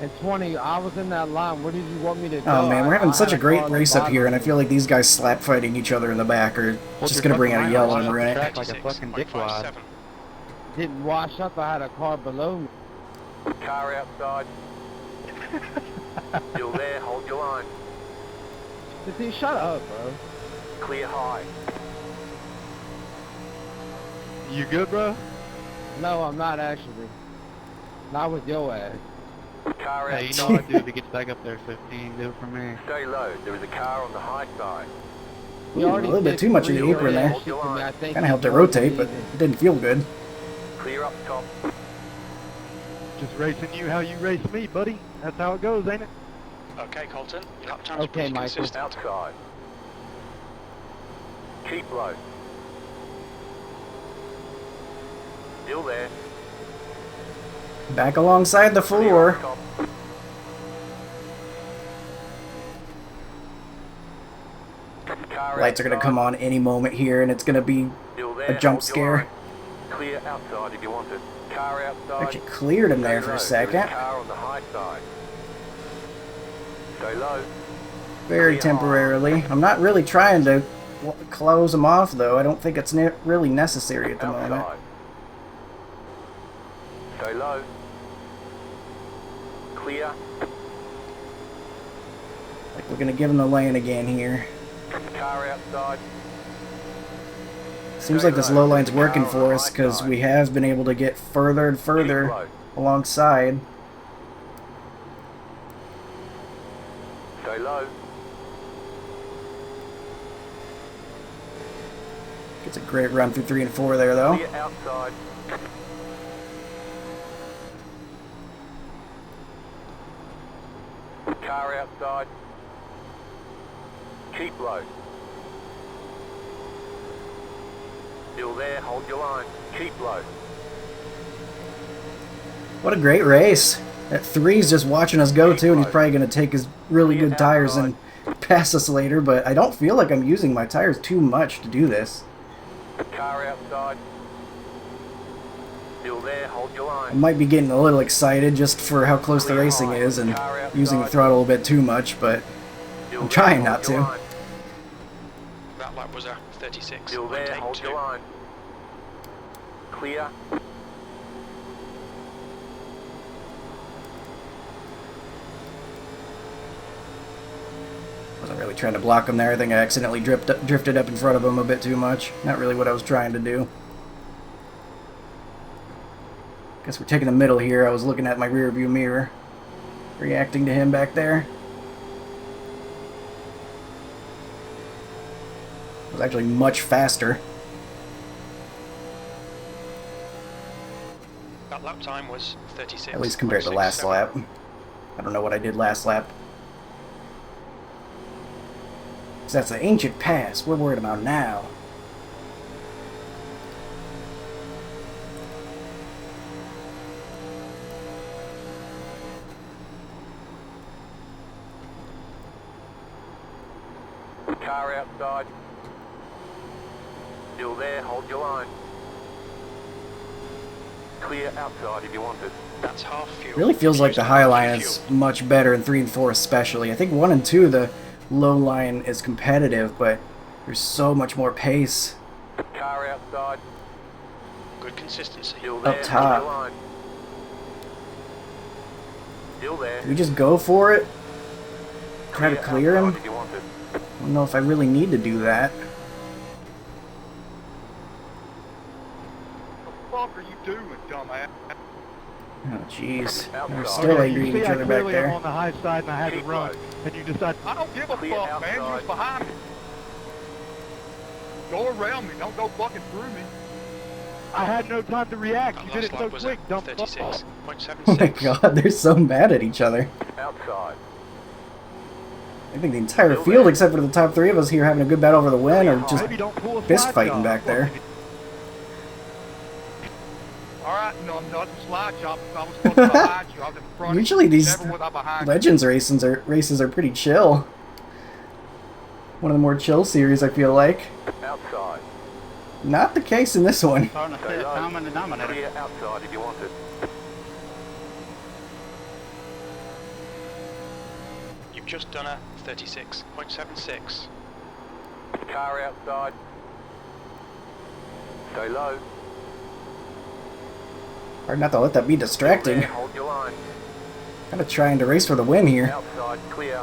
And 20, I was in that line. Where did you want me to go? Oh man, we're having I such had a great car on the race up bottom here, of and I me. feel like these guys slap fighting each other in the back are Hold just your gonna bring out a fucking yellow line and off ruin the it. track like a fucking dickwad. 36.57. Didn't wash up. I had a car below me. Car outside. Still there, hold your line. Dude, shut up, bro. Clear high. You good, bro? No, I'm not actually. Not with your ass. Car Hey, you outside. know what I do to get back up there, 15, do it for me. Stay low. There is a car on the high side. You Ooh, a already little bit did too much in the three apron there. shit to me. I think Kind of you helped it don't rotate, but believe it. it didn't feel good. Clear up top. Just racing you how you race me, buddy. That's how it goes, ain't it? Okay, Colton. Your lap time's Okay, pretty Michael. consistent. Outside. Keep low. Still there. Back alongside the Clear up floor. top. Car Lights are going to come on any moment here, and it's going to be Still a there, jump hold your scare. line. Clear outside if you want it. Car outside. Actually cleared him there Stay for a low. There is second. car on the high side. Stay low. Very temporarily. I'm not really trying to close him off, though. I don't think it's really necessary at the moment. Outside. Stay low. Clear. Like, we're going to give him the lane again here. Car outside. Seems like this low line's working for us because we have been able to get further and further Keep low. alongside. Stay low. Gets a great run through 3 and 4 there, though. Clear outside. Car outside. Keep low. Still there, hold your line. Keep low. What a great race. That 3's just watching us go, too, and he's probably going to take his really good tires and pass us later, but I don't feel like I'm using my tires too much to do this. Car outside. Still there, hold your I line. might be getting a little excited just for how close the racing is and using the throttle a bit too much, but Still I'm there, trying hold not your to. line. That lap was a 36. Still there, Take hold 2. your line. Clear. Wasn't really trying to block him there. I think I accidentally drifted up in front of him a bit too much. Not really what I was trying to do. Guess we're taking the middle here. I was looking at my rear view mirror, reacting to him back there. It was actually much faster. That lap time was 36. At least compared to last lap. I don't know what I did last lap. 'Cause that's an ancient past. We're worried about now. Car outside. Still there, hold your line. Clear outside if you want it. That's half fuel. Really feels like the Using high half line fuel. is much better in 3 and 4 especially. I think 1 and 2 the low line is competitive, but there's so much more pace. Car outside. Good consistency. Still there, top. hold your line. Still there. Do we just go for it? Try to clear him? outside if you want it. I don't know if I really need to do that. What the fuck are you doing, dumbass? Oh jeez. We're Outside. still Okay, angry you at each see I other back clearly am on there. the high side and I had to Keep run. low. And you decide, I don't give a Clear fuck, man. You're outside. just behind me. Go around me. Don't go fucking through me. I had no time to react. That You did last it so lap was quick, a dumb fuck. 36.76. Oh my god, they're so mad at each other. Outside. I think the entire field, except for the top 3 of us here having a good battle over the win, are just Maybe don't pull a fist slide fighting job. back there. Alright, no, I'm not the slide job. I was fucking behind you. I was in front of you. Usually these Never was I behind you. Legends races are pretty chill. One of the more chill series, I feel like. Outside. Not the case in this one. Starting to Stay fit low. common denominator. Clear outside if you want it. You've just done a 36.76. Car outside. Stay low. Hard not to let that be Still distracting. there, hold your line. Kind of trying to race for the win here. Outside clear.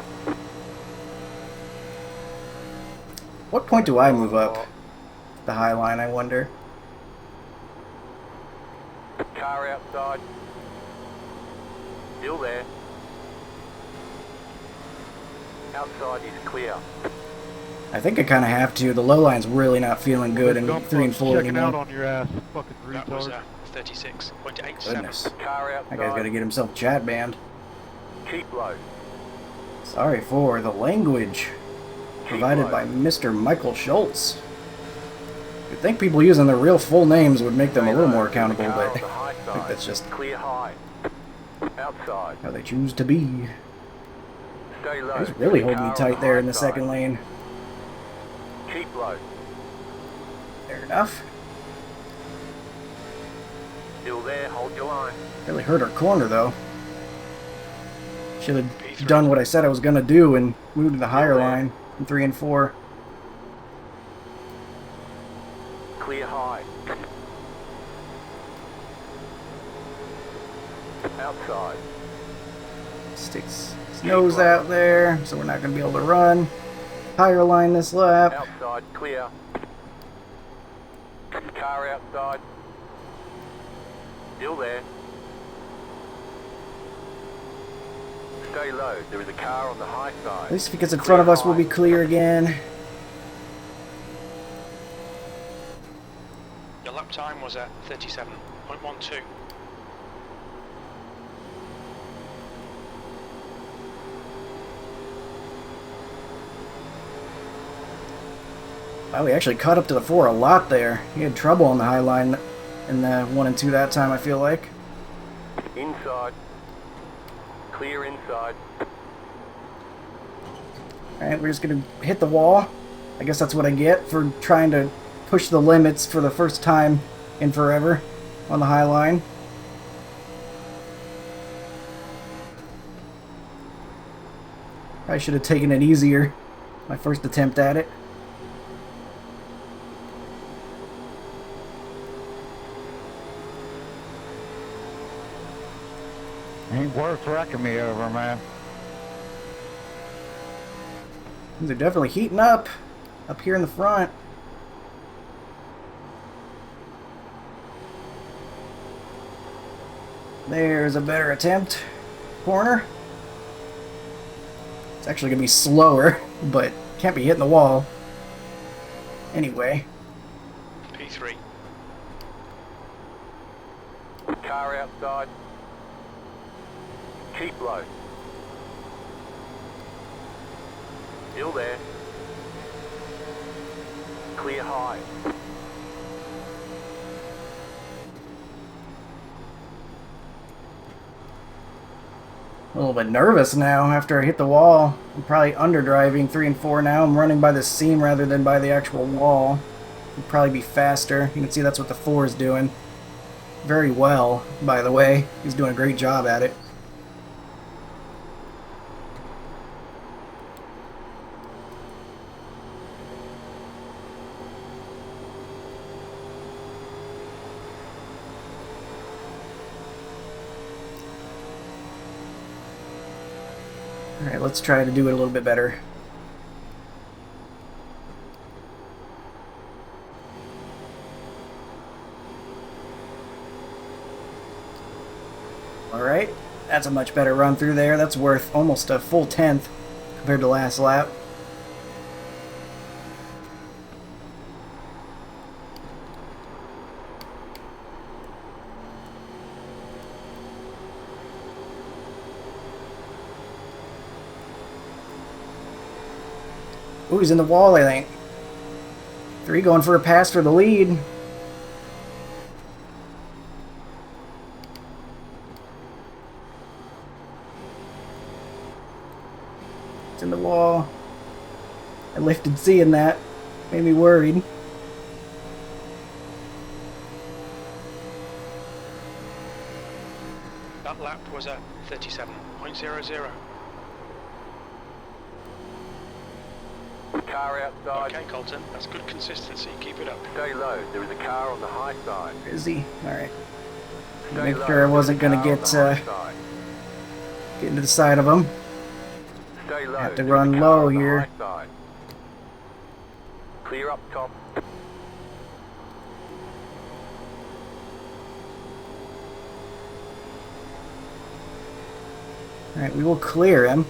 What point do I move up? The high line, I wonder. Car outside. Still there. Outside is clear. I think I kind of have to. The low line's really not feeling good in Dump 3 and 4 checking out anymore. on your ass, fucking That was retard. 36.87. Goodness. Car That guy's got to outside. get himself chat banned. Keep low. Sorry for the language. Provided by Mr. Michael Schultz. You'd think people using their real full names would make them a little more accountable, but I think that's just Clear high. Outside. how they choose to be. Stay low. He's really There's a holding me car tight on there high in the side. second lane. Keep low. Fair enough. Still there, hold your line. Really hurt our corner though. Should have done what I said I was gonna do and moved to the higher line in 3 and 4. Clear high. Outside. Sticks his nose out there, so we're not gonna be able to run. Higher line this lap. Outside clear. Car outside. Still there. Stay low. There is a car on the high At side. least if he gets in front of us, we'll be clear again. Your lap time was at 37.12. Wow, we actually caught up to the 4 a lot there. He had trouble on the high line in the 1 and 2 that time, I feel like. Inside. Clear inside. Alright, we're just gonna hit the wall. I guess that's what I get for trying to push the limits for the first time in forever on the high line. I should have taken it easier. My first attempt at it. Ain't worth wrecking me over, man. Things are definitely heating up here in the front. There's a better attempt. Corner. It's actually going to be slower, but can't be hitting the wall. Anyway. P3. Car outside. Keep low. Still there. Clear high. A little bit nervous now after I hit the wall. I'm probably underdriving 3 and 4 now. I'm running by the seam rather than by the actual wall. It'd probably be faster. You can see that's what the 4 is doing. Very well, by the way. He's doing a great job at it. Alright, let's try to do it a little bit better. Alright, that's a much better run through there. That's worth almost a full 10th compared to last lap. Ooh, he's in the wall, I think. 3 going for a pass for the lead. It's in the wall. I lifted seeing that. Made me worried. That lap was at 37.00. Car outside. Okay, Colton, that's good consistency. Keep it up. Stay low. There is a car on the high side. Where is he? Alright. Stay Make low. sure I wasn't There is gonna a car get on the high side. Getting to the side of them. Stay low. Have to There's run a car low on the here. high side. Clear up top. Alright, we will clear him.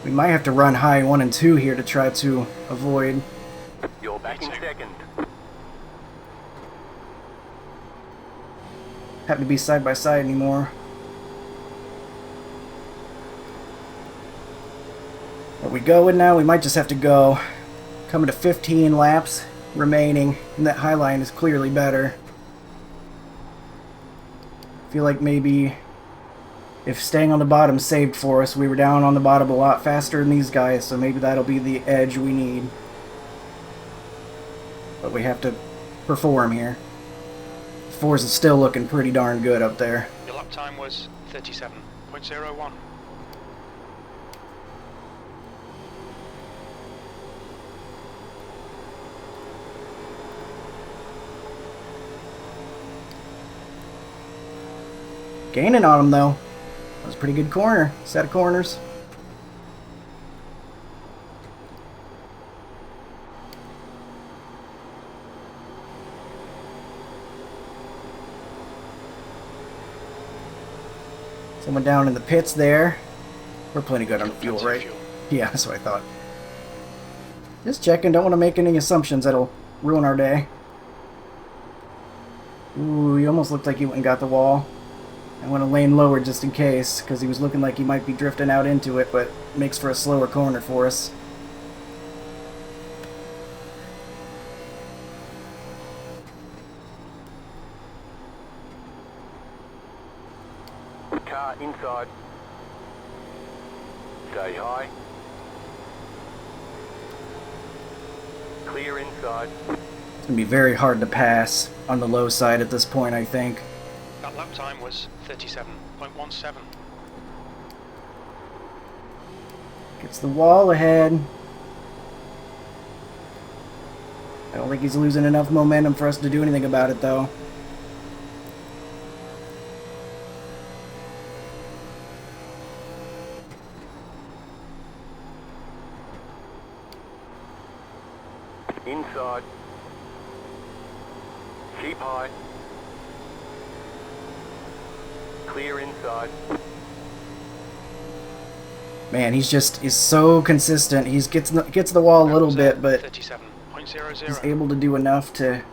We might have to run high 1 and 2 here to try to avoid. You're back in second. Have to be side by side anymore. Are we going now? We might just have to go. Coming to 15 laps remaining, and that high line is clearly better. Feel like maybe if staying on the bottom saved for us, we were down on the bottom a lot faster than these guys, so maybe that'll be the edge we need. But we have to perform here. Force is still looking pretty darn good up there. Your lap time was 37.01. Gaining on him though. That was a pretty good corner. Set of corners. Someone down in the pits there. We're plenty good on fuel, Plenty of right? fuel. Yeah, that's what I thought. Just checking. Don't want to make any assumptions that'll ruin our day. Ooh, he almost looked like he went and got the wall. I went a lane lower just in case, because he was looking like he might be drifting out into it, but makes for a slower corner for us. Car inside. Stay high. Clear inside. It's going to be very hard to pass on the low side at this point, I think. That lap time was 37.17. Gets the wall ahead. I don't think he's losing enough momentum for us to do anything about it, though. Inside. Keep high. Clear inside. Man, he's so consistent. He gets the wall a little bit, but 37.00. he's able to do enough to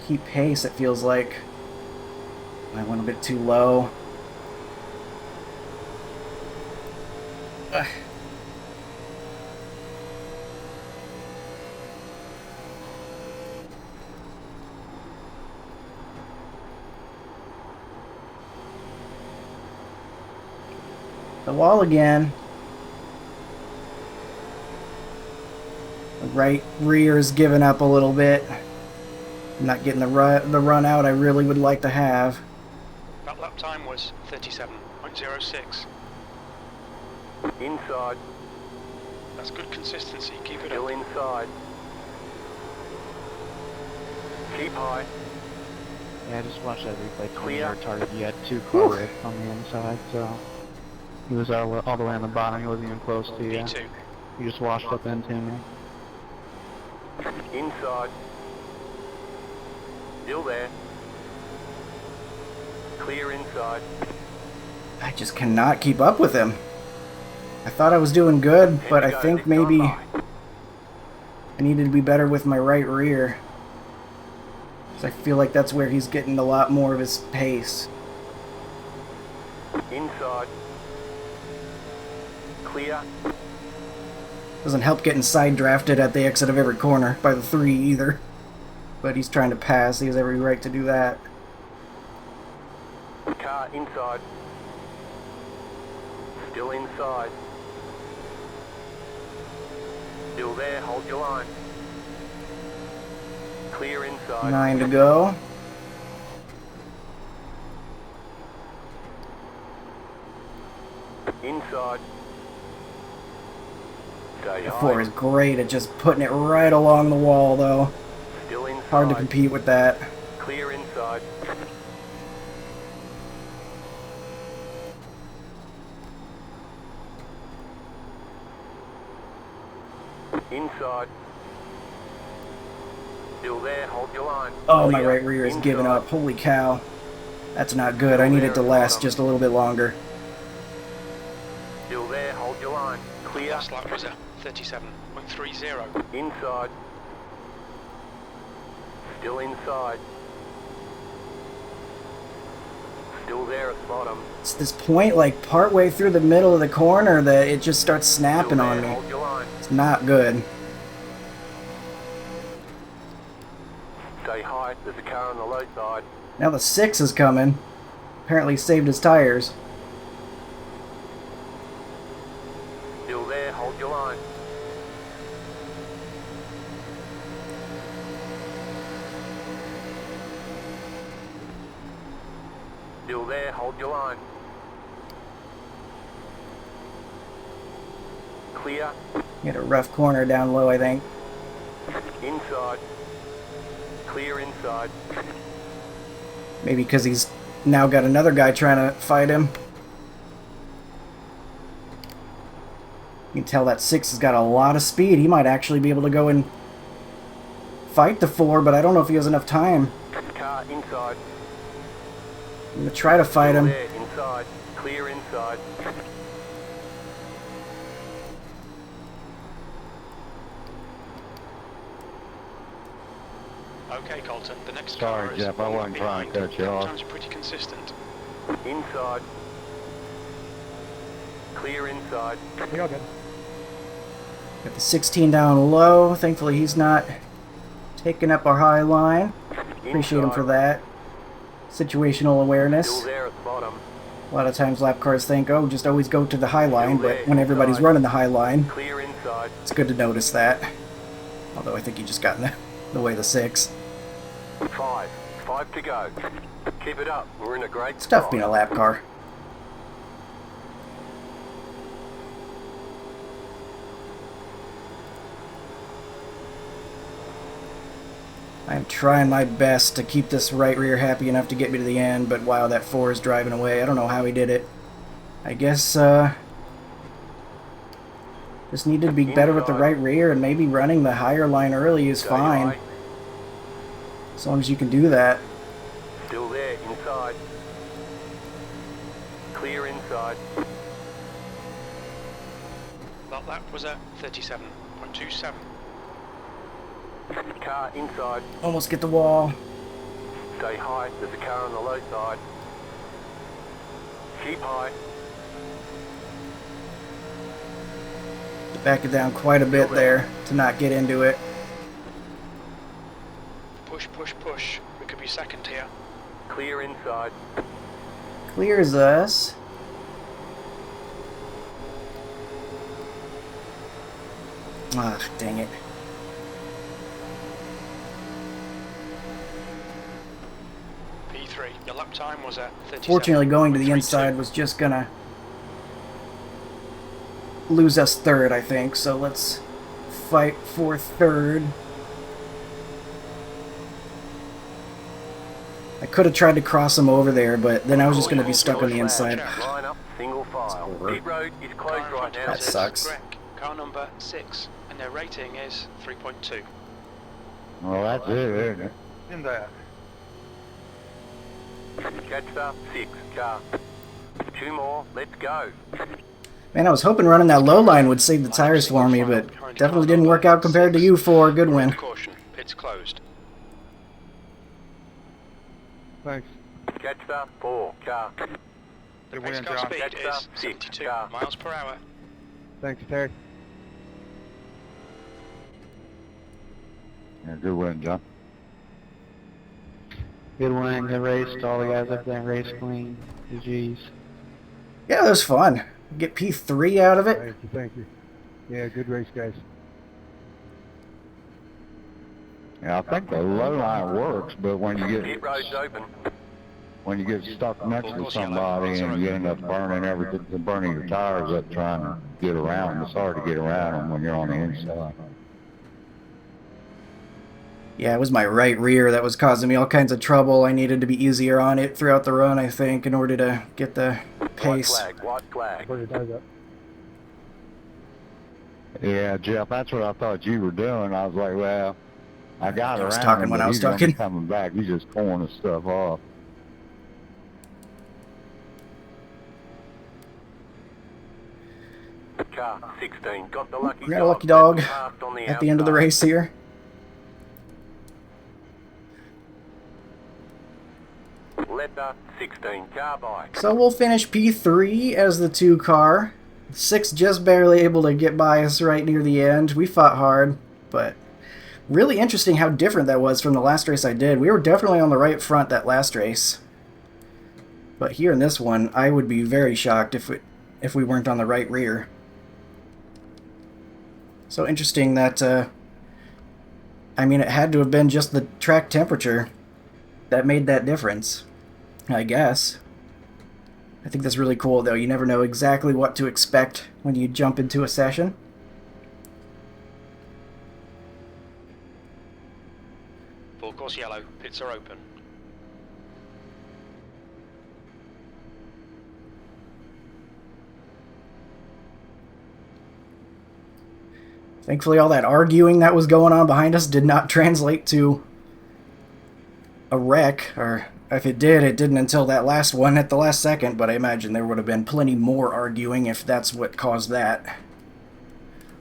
keep pace, it feels like. I went a bit too low. Ugh. The wall again. The right rear is giving up a little bit. I'm not getting the run out I really would like to have. That lap time was 37.06. Inside. That's good consistency. Keep it Still up. inside. Keep high. Yeah, I just watched that replay. Clear. Retarded. You had 2 car wrecks on the inside, so he was all the way on the bottom. He wasn't even close to you. B2. He just washed up into me. Inside. Still there. Clear inside. I just cannot keep up with him. I thought I was doing good, but I think maybe I needed to be better with my right rear. 'Cause I feel like that's where he's getting a lot more of his pace. Inside. Clear. Doesn't help getting side drafted at the exit of every corner by the 3 either. But he's trying to pass. He has every right to do that. Car inside. Still inside. Still there, hold your line. Clear inside. 9 to go. Inside. Stay The high. 4 is great at just putting it right along the wall, though. Still inside. Hard to compete with that. Clear inside. Inside. Still there, hold your line. Oh, my Clear. right rear is giving Inside. up. Holy cow. That's not good. I need it to last just a little bit longer. Still there, hold your line. Clear. Last lap was a 37.30. Inside. Still inside. Still there at the bottom. It's this point, like, partway through the middle of the corner that it just starts Still snapping there, on me. hold your line. It's not good. Stay high, there's a car on the low side. Now the 6 is coming. Apparently saved his tires. Still there, hold your line. Still there, hold your line. Clear. Hit a rough corner down low, I think. Inside. Clear inside. Maybe because he's now got another guy trying to fight him. You can tell that 6 has got a lot of speed. He might actually be able to go and fight the 4, but I don't know if he has enough time. Car inside. I'm going to try to fight Still him. there, inside. Clear inside. Okay, Colton, the next Sorry, car is Jeff, I wasn't trying to cut you off. Sometimes pretty consistent. Inside. Clear inside. You're good. Got the 16 down low. Thankfully he's not taking up our high line. Appreciate him for that. Situational awareness. Still there at the bottom. A lot of times lap cars think, oh, just always go to the high line, but when everybody's running the high line, Clear inside. it's good to notice that. Although I think he just got in the way of the 6. 5. 5 to go. Keep it up. We're in a great It's tough spot. being a lap car. I'm trying my best to keep this right rear happy enough to get me to the end, but wow, that 4 is driving away. I don't know how he did it. I guess, just needed to be better with the right rear, and maybe running the higher line early is Stay fine. high. As long as you can do that. Still there inside. Clear inside. That lap was a 37.27. Car inside. Almost get the wall. Stay high. There's a car on the low side. Keep high. Back it down quite a bit there to not get into it. Push, push, push. We could be second here. Clear inside. Clears us. Ah, dang it. P3. Your lap time was a 37. Fortunately, going to the inside was just gonna lose us third, I think. So let's fight for third. I could have tried to cross him over there, but then I was just going to be stuck on the inside. Line up, single file. Pit road is closed right now. That sucks. Greg, car number 6, and their rating is 3.2. Well, that's it, isn't it? In there. Catch up, 6, car. 2 more, let's go. Man, I was hoping running that low line would save the tires for me, but definitely didn't work out compared to you four. Good win. Caution, pit's closed. Thanks. Catch up, 4, car. The Good pace win, car John. speed Catch up, is 6, 72 car. miles per hour. Thanks, Terry. Yeah, good win, John. Good win, good race to all the guys up there, race clean. GG's. Yeah, it was fun. Get P3 out of it. Thank you, thank you. Yeah, good race, guys. Yeah, I think the low line works, but when you Pit road's open. get stuck next to somebody and you end up burning your tires up trying to get around, it's hard to get around them when you're on the inside. Yeah, it was my right rear that was causing me all kinds of trouble. I needed to be easier on it throughout the run, I think, in order to get the White pace. flag, white flag. Put your tires up. Yeah, Jeff, that's what I thought you were doing. I was like, well, I got I was around talking him, when but I was he's going to be talking. coming back. He's just pulling his stuff off. Car 16 got the lucky We got a lucky dog passed on the at the end of the outside. race here. Leopard 16 car bike. So we'll finish P3 as the 2 car. 6 just barely able to get by us right near the end. We fought hard, but really interesting how different that was from the last race I did. We were definitely on the right front that last race. But here in this one, I would be very shocked if we weren't on the right rear. So interesting that, I mean, it had to have been just the track temperature that made that difference, I guess. I think that's really cool, though. You never know exactly what to expect when you jump into a session. Full course yellow. Pits are open. Thankfully, all that arguing that was going on behind us did not translate to a wreck, or if it did, it didn't until that last one at the last second, but I imagine there would have been plenty more arguing if that's what caused that.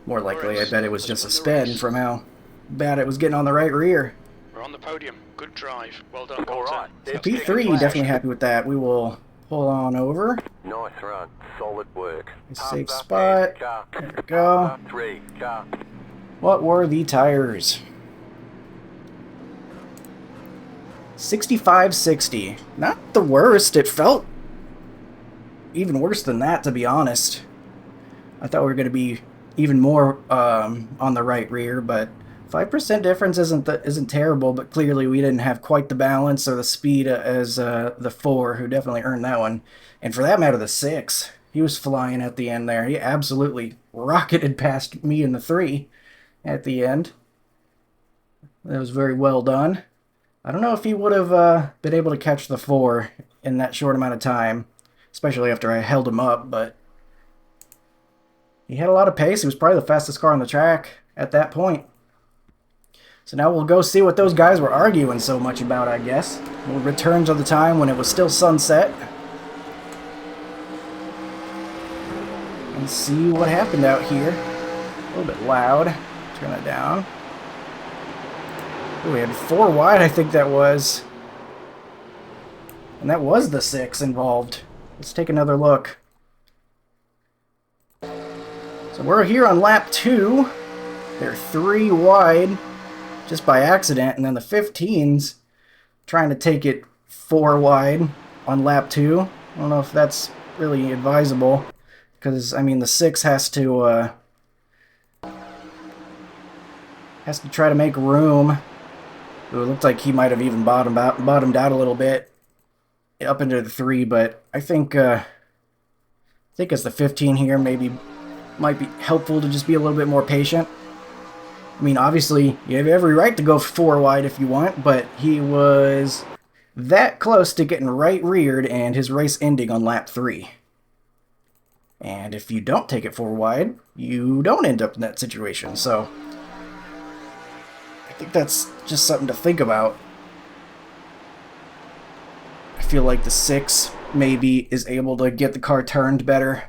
More likely, I bet it was just a spin from how bad it was getting on the right rear. We're on the podium. Good drive. Well done, All Coulter. right, So there's P3, second definitely flag. happy with that. We will pull on over. Nice run, solid work. A safe Pasta, spot. car. There we go. Pasta, 3 car. What were the tires? 65-60. Not the worst. It felt even worse than that, to be honest. I thought we were going to be even more on the right rear, but 5% difference isn't terrible, but clearly we didn't have quite the balance or the speed as the 4, who definitely earned that one. And for that matter, the 6. He was flying at the end there. He absolutely rocketed past me in the 3 at the end. That was very well done. I don't know if he would have been able to catch the 4 in that short amount of time, especially after I held him up, but he had a lot of pace. He was probably the fastest car on the track at that point. So now we'll go see what those guys were arguing so much about, I guess. We'll return to the time when it was still sunset and see what happened out here. A little bit loud. Turn that down. Ooh, we had 4 wide, I think that was. And that was the 6 involved. Let's take another look. So we're here on lap 2. They're 3 wide just by accident, and then the 15's trying to take it 4 wide on lap 2. I don't know if that's really advisable, because, I mean, the 6 has to try to make room. Ooh, it looked like he might have even bottomed out a little bit up into the 3, but I think as the 15 here might be helpful to just be a little bit more patient. I mean, obviously, you have every right to go 4 wide if you want, but he was that close to getting right reared and his race ending on lap 3. And if you don't take it 4 wide, you don't end up in that situation, so I think that's just something to think about. I feel like the 6 maybe is able to get the car turned better.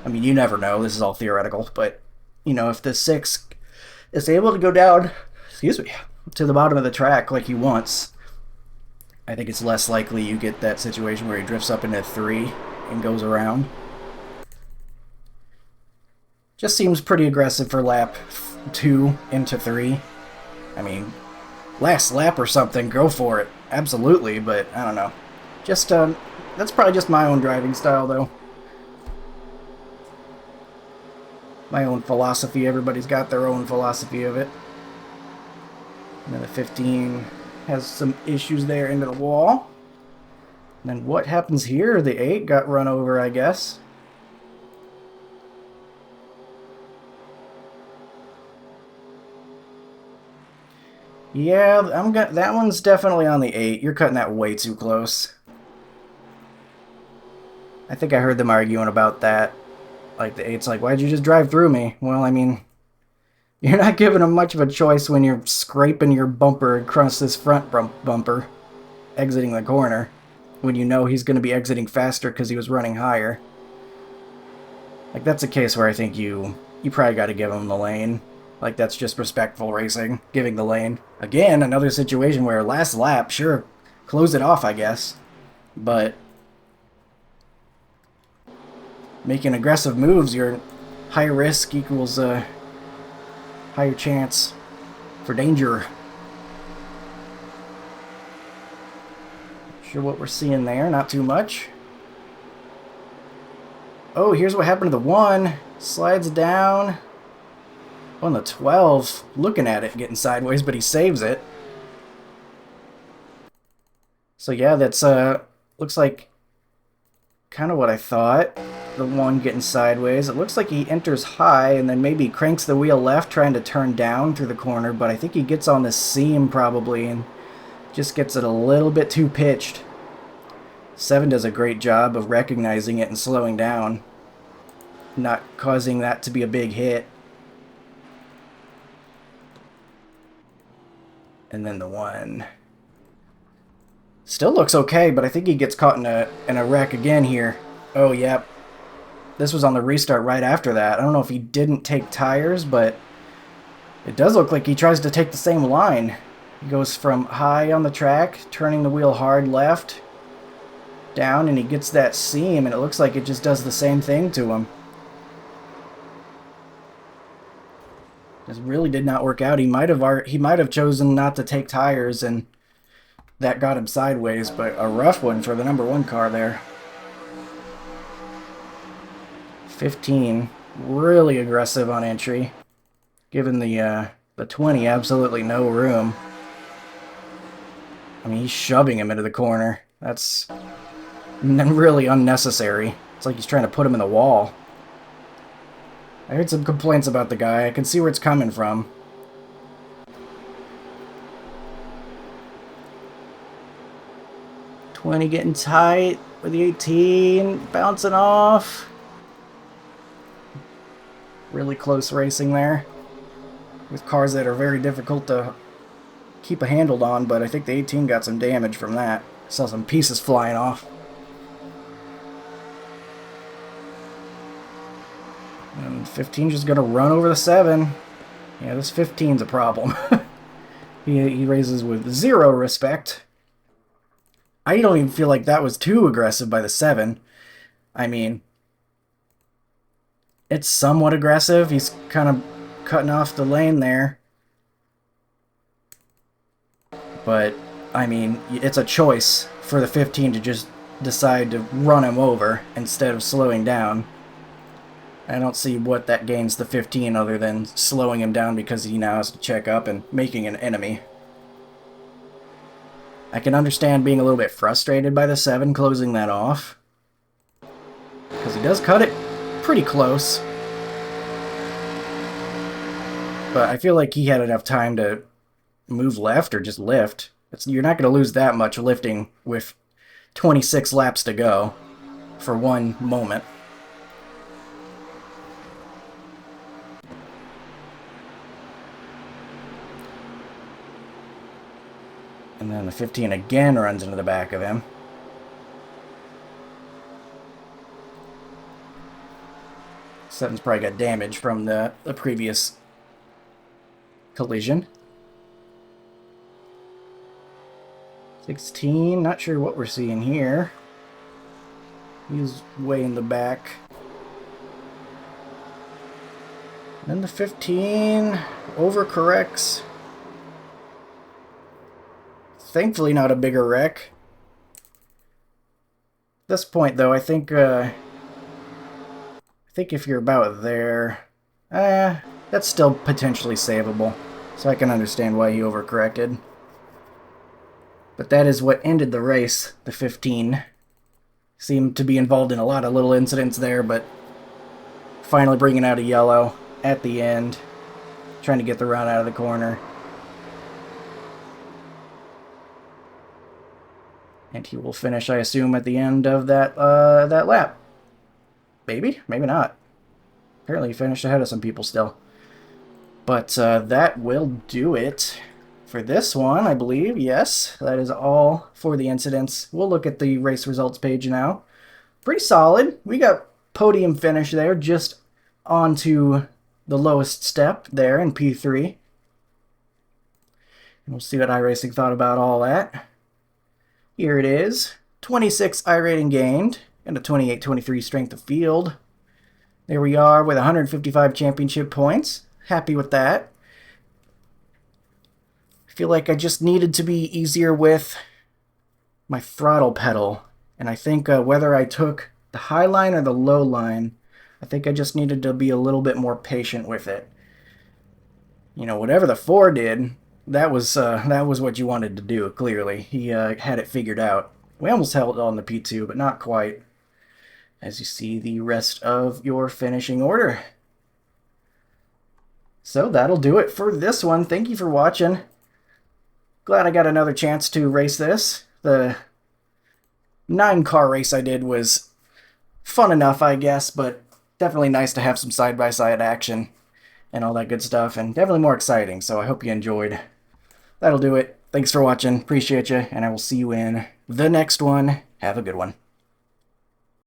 I mean, you never know, this is all theoretical, but, you know, if the 6 is able to go down, to the bottom of the track like he wants, I think it's less likely you get that situation where he drifts up into 3 and goes around. Just seems pretty aggressive for lap 2 into 3. I mean, last lap or something, go for it. Absolutely, but I don't know. Just, that's probably just my own driving style, though. My own philosophy. Everybody's got their own philosophy of it. And then the 15 has some issues there into the wall. And then what happens here? The 8 got run over, I guess. Yeah, that one's definitely on the 8. You're cutting that way too close. I think I heard them arguing about that. Like, the 8's like, why'd you just drive through me? Well, I mean, You're not giving him much of a choice when you're scraping your bumper across this front bumper, exiting the corner, when you know he's going to be exiting faster because he was running higher. Like, that's a case where I think you probably got to give him the lane. Like, that's just respectful racing, giving the lane. Again, another situation where last lap, sure, close it off, I guess. But making aggressive moves, your high risk equals higher chance for danger. Sure what we're seeing there, not too much. Oh, here's what happened to the 1. Slides down. On the 12, looking at it, getting sideways, but he saves it. So yeah, that's looks like kind of what I thought. The 1 getting sideways. It looks like he enters high and then maybe cranks the wheel left trying to turn down through the corner, but I think he gets on the seam probably and just gets it a little bit too pitched. 7 does a great job of recognizing it and slowing down, not causing that to be a big hit. And then the 1 still looks okay, but I think he gets caught in a wreck again here. Oh, yep. This was on the restart right after that. I don't know if he didn't take tires, but it does look like he tries to take the same line. He goes from high on the track, turning the wheel hard left, down, and he gets that seam, and it looks like it just does the same thing to him. This really did not work out. He might have chosen not to take tires, and that got him sideways, but a rough one for the number 1 car there. 15, really aggressive on entry, giving the 20 absolutely no room. I mean, he's shoving him into the corner. That's really unnecessary. It's like he's trying to put him in the wall. I heard some complaints about the guy. I can see where it's coming from. $20 getting tight with the 18, bouncing off. Really close racing there with cars that are very difficult to keep a handle on, but I think the 18 got some damage from that. Saw some pieces flying off. And 15 just gonna run over the 7. Yeah, this 15's a problem. he races with 0 respect. I don't even feel like that was too aggressive by the 7. I mean, it's somewhat aggressive. He's kind of cutting off the lane there. But, I mean, it's a choice for the 15 to just decide to run him over instead of slowing down. I don't see what that gains the 15 other than slowing him down because he now has to check up and making an enemy. I can understand being a little bit frustrated by the 7 closing that off, because he does cut it pretty close. But I feel like he had enough time to move left or just lift. You're not going to lose that much lifting with 26 laps to go for one moment. And then the 15 again runs into the back of him. Seven's probably got damage from the previous collision. 16, not sure what we're seeing here. He's way in the back. Then the 15 overcorrects. Thankfully not a bigger wreck. At this point though, I think if you're about there, that's still potentially savable. So I can understand why he overcorrected. But that is what ended the race, the 15. Seemed to be involved in a lot of little incidents there, but finally bringing out a yellow at the end. Trying to get the run out of the corner. And he will finish, I assume, at the end of that lap. Maybe? Maybe not. Apparently he finished ahead of some people still. But that will do it for this one, I believe. Yes, that is all for the incidents. We'll look at the race results page now. Pretty solid. We got podium finish there, just onto the lowest step there in P3. We'll see what iRacing thought about all that. Here it is. 26 iRating gained and a 28-23 strength of field. There we are with 155 championship points. Happy with that. I feel like I just needed to be easier with my throttle pedal. And I think whether I took the high line or the low line, I think I just needed to be a little bit more patient with it. You know, whatever the 4 did, that was what you wanted to do, clearly. He had it figured out. We almost held on the P2, but not quite. As you see the rest of your finishing order. So that'll do it for this one. Thank you for watching. Glad I got another chance to race this. The 9-car race I did was fun enough, I guess, but definitely nice to have some side-by-side action and all that good stuff, and definitely more exciting, so I hope you enjoyed. That'll do it. Thanks for watching. Appreciate you, and I will see you in the next one. Have a good one.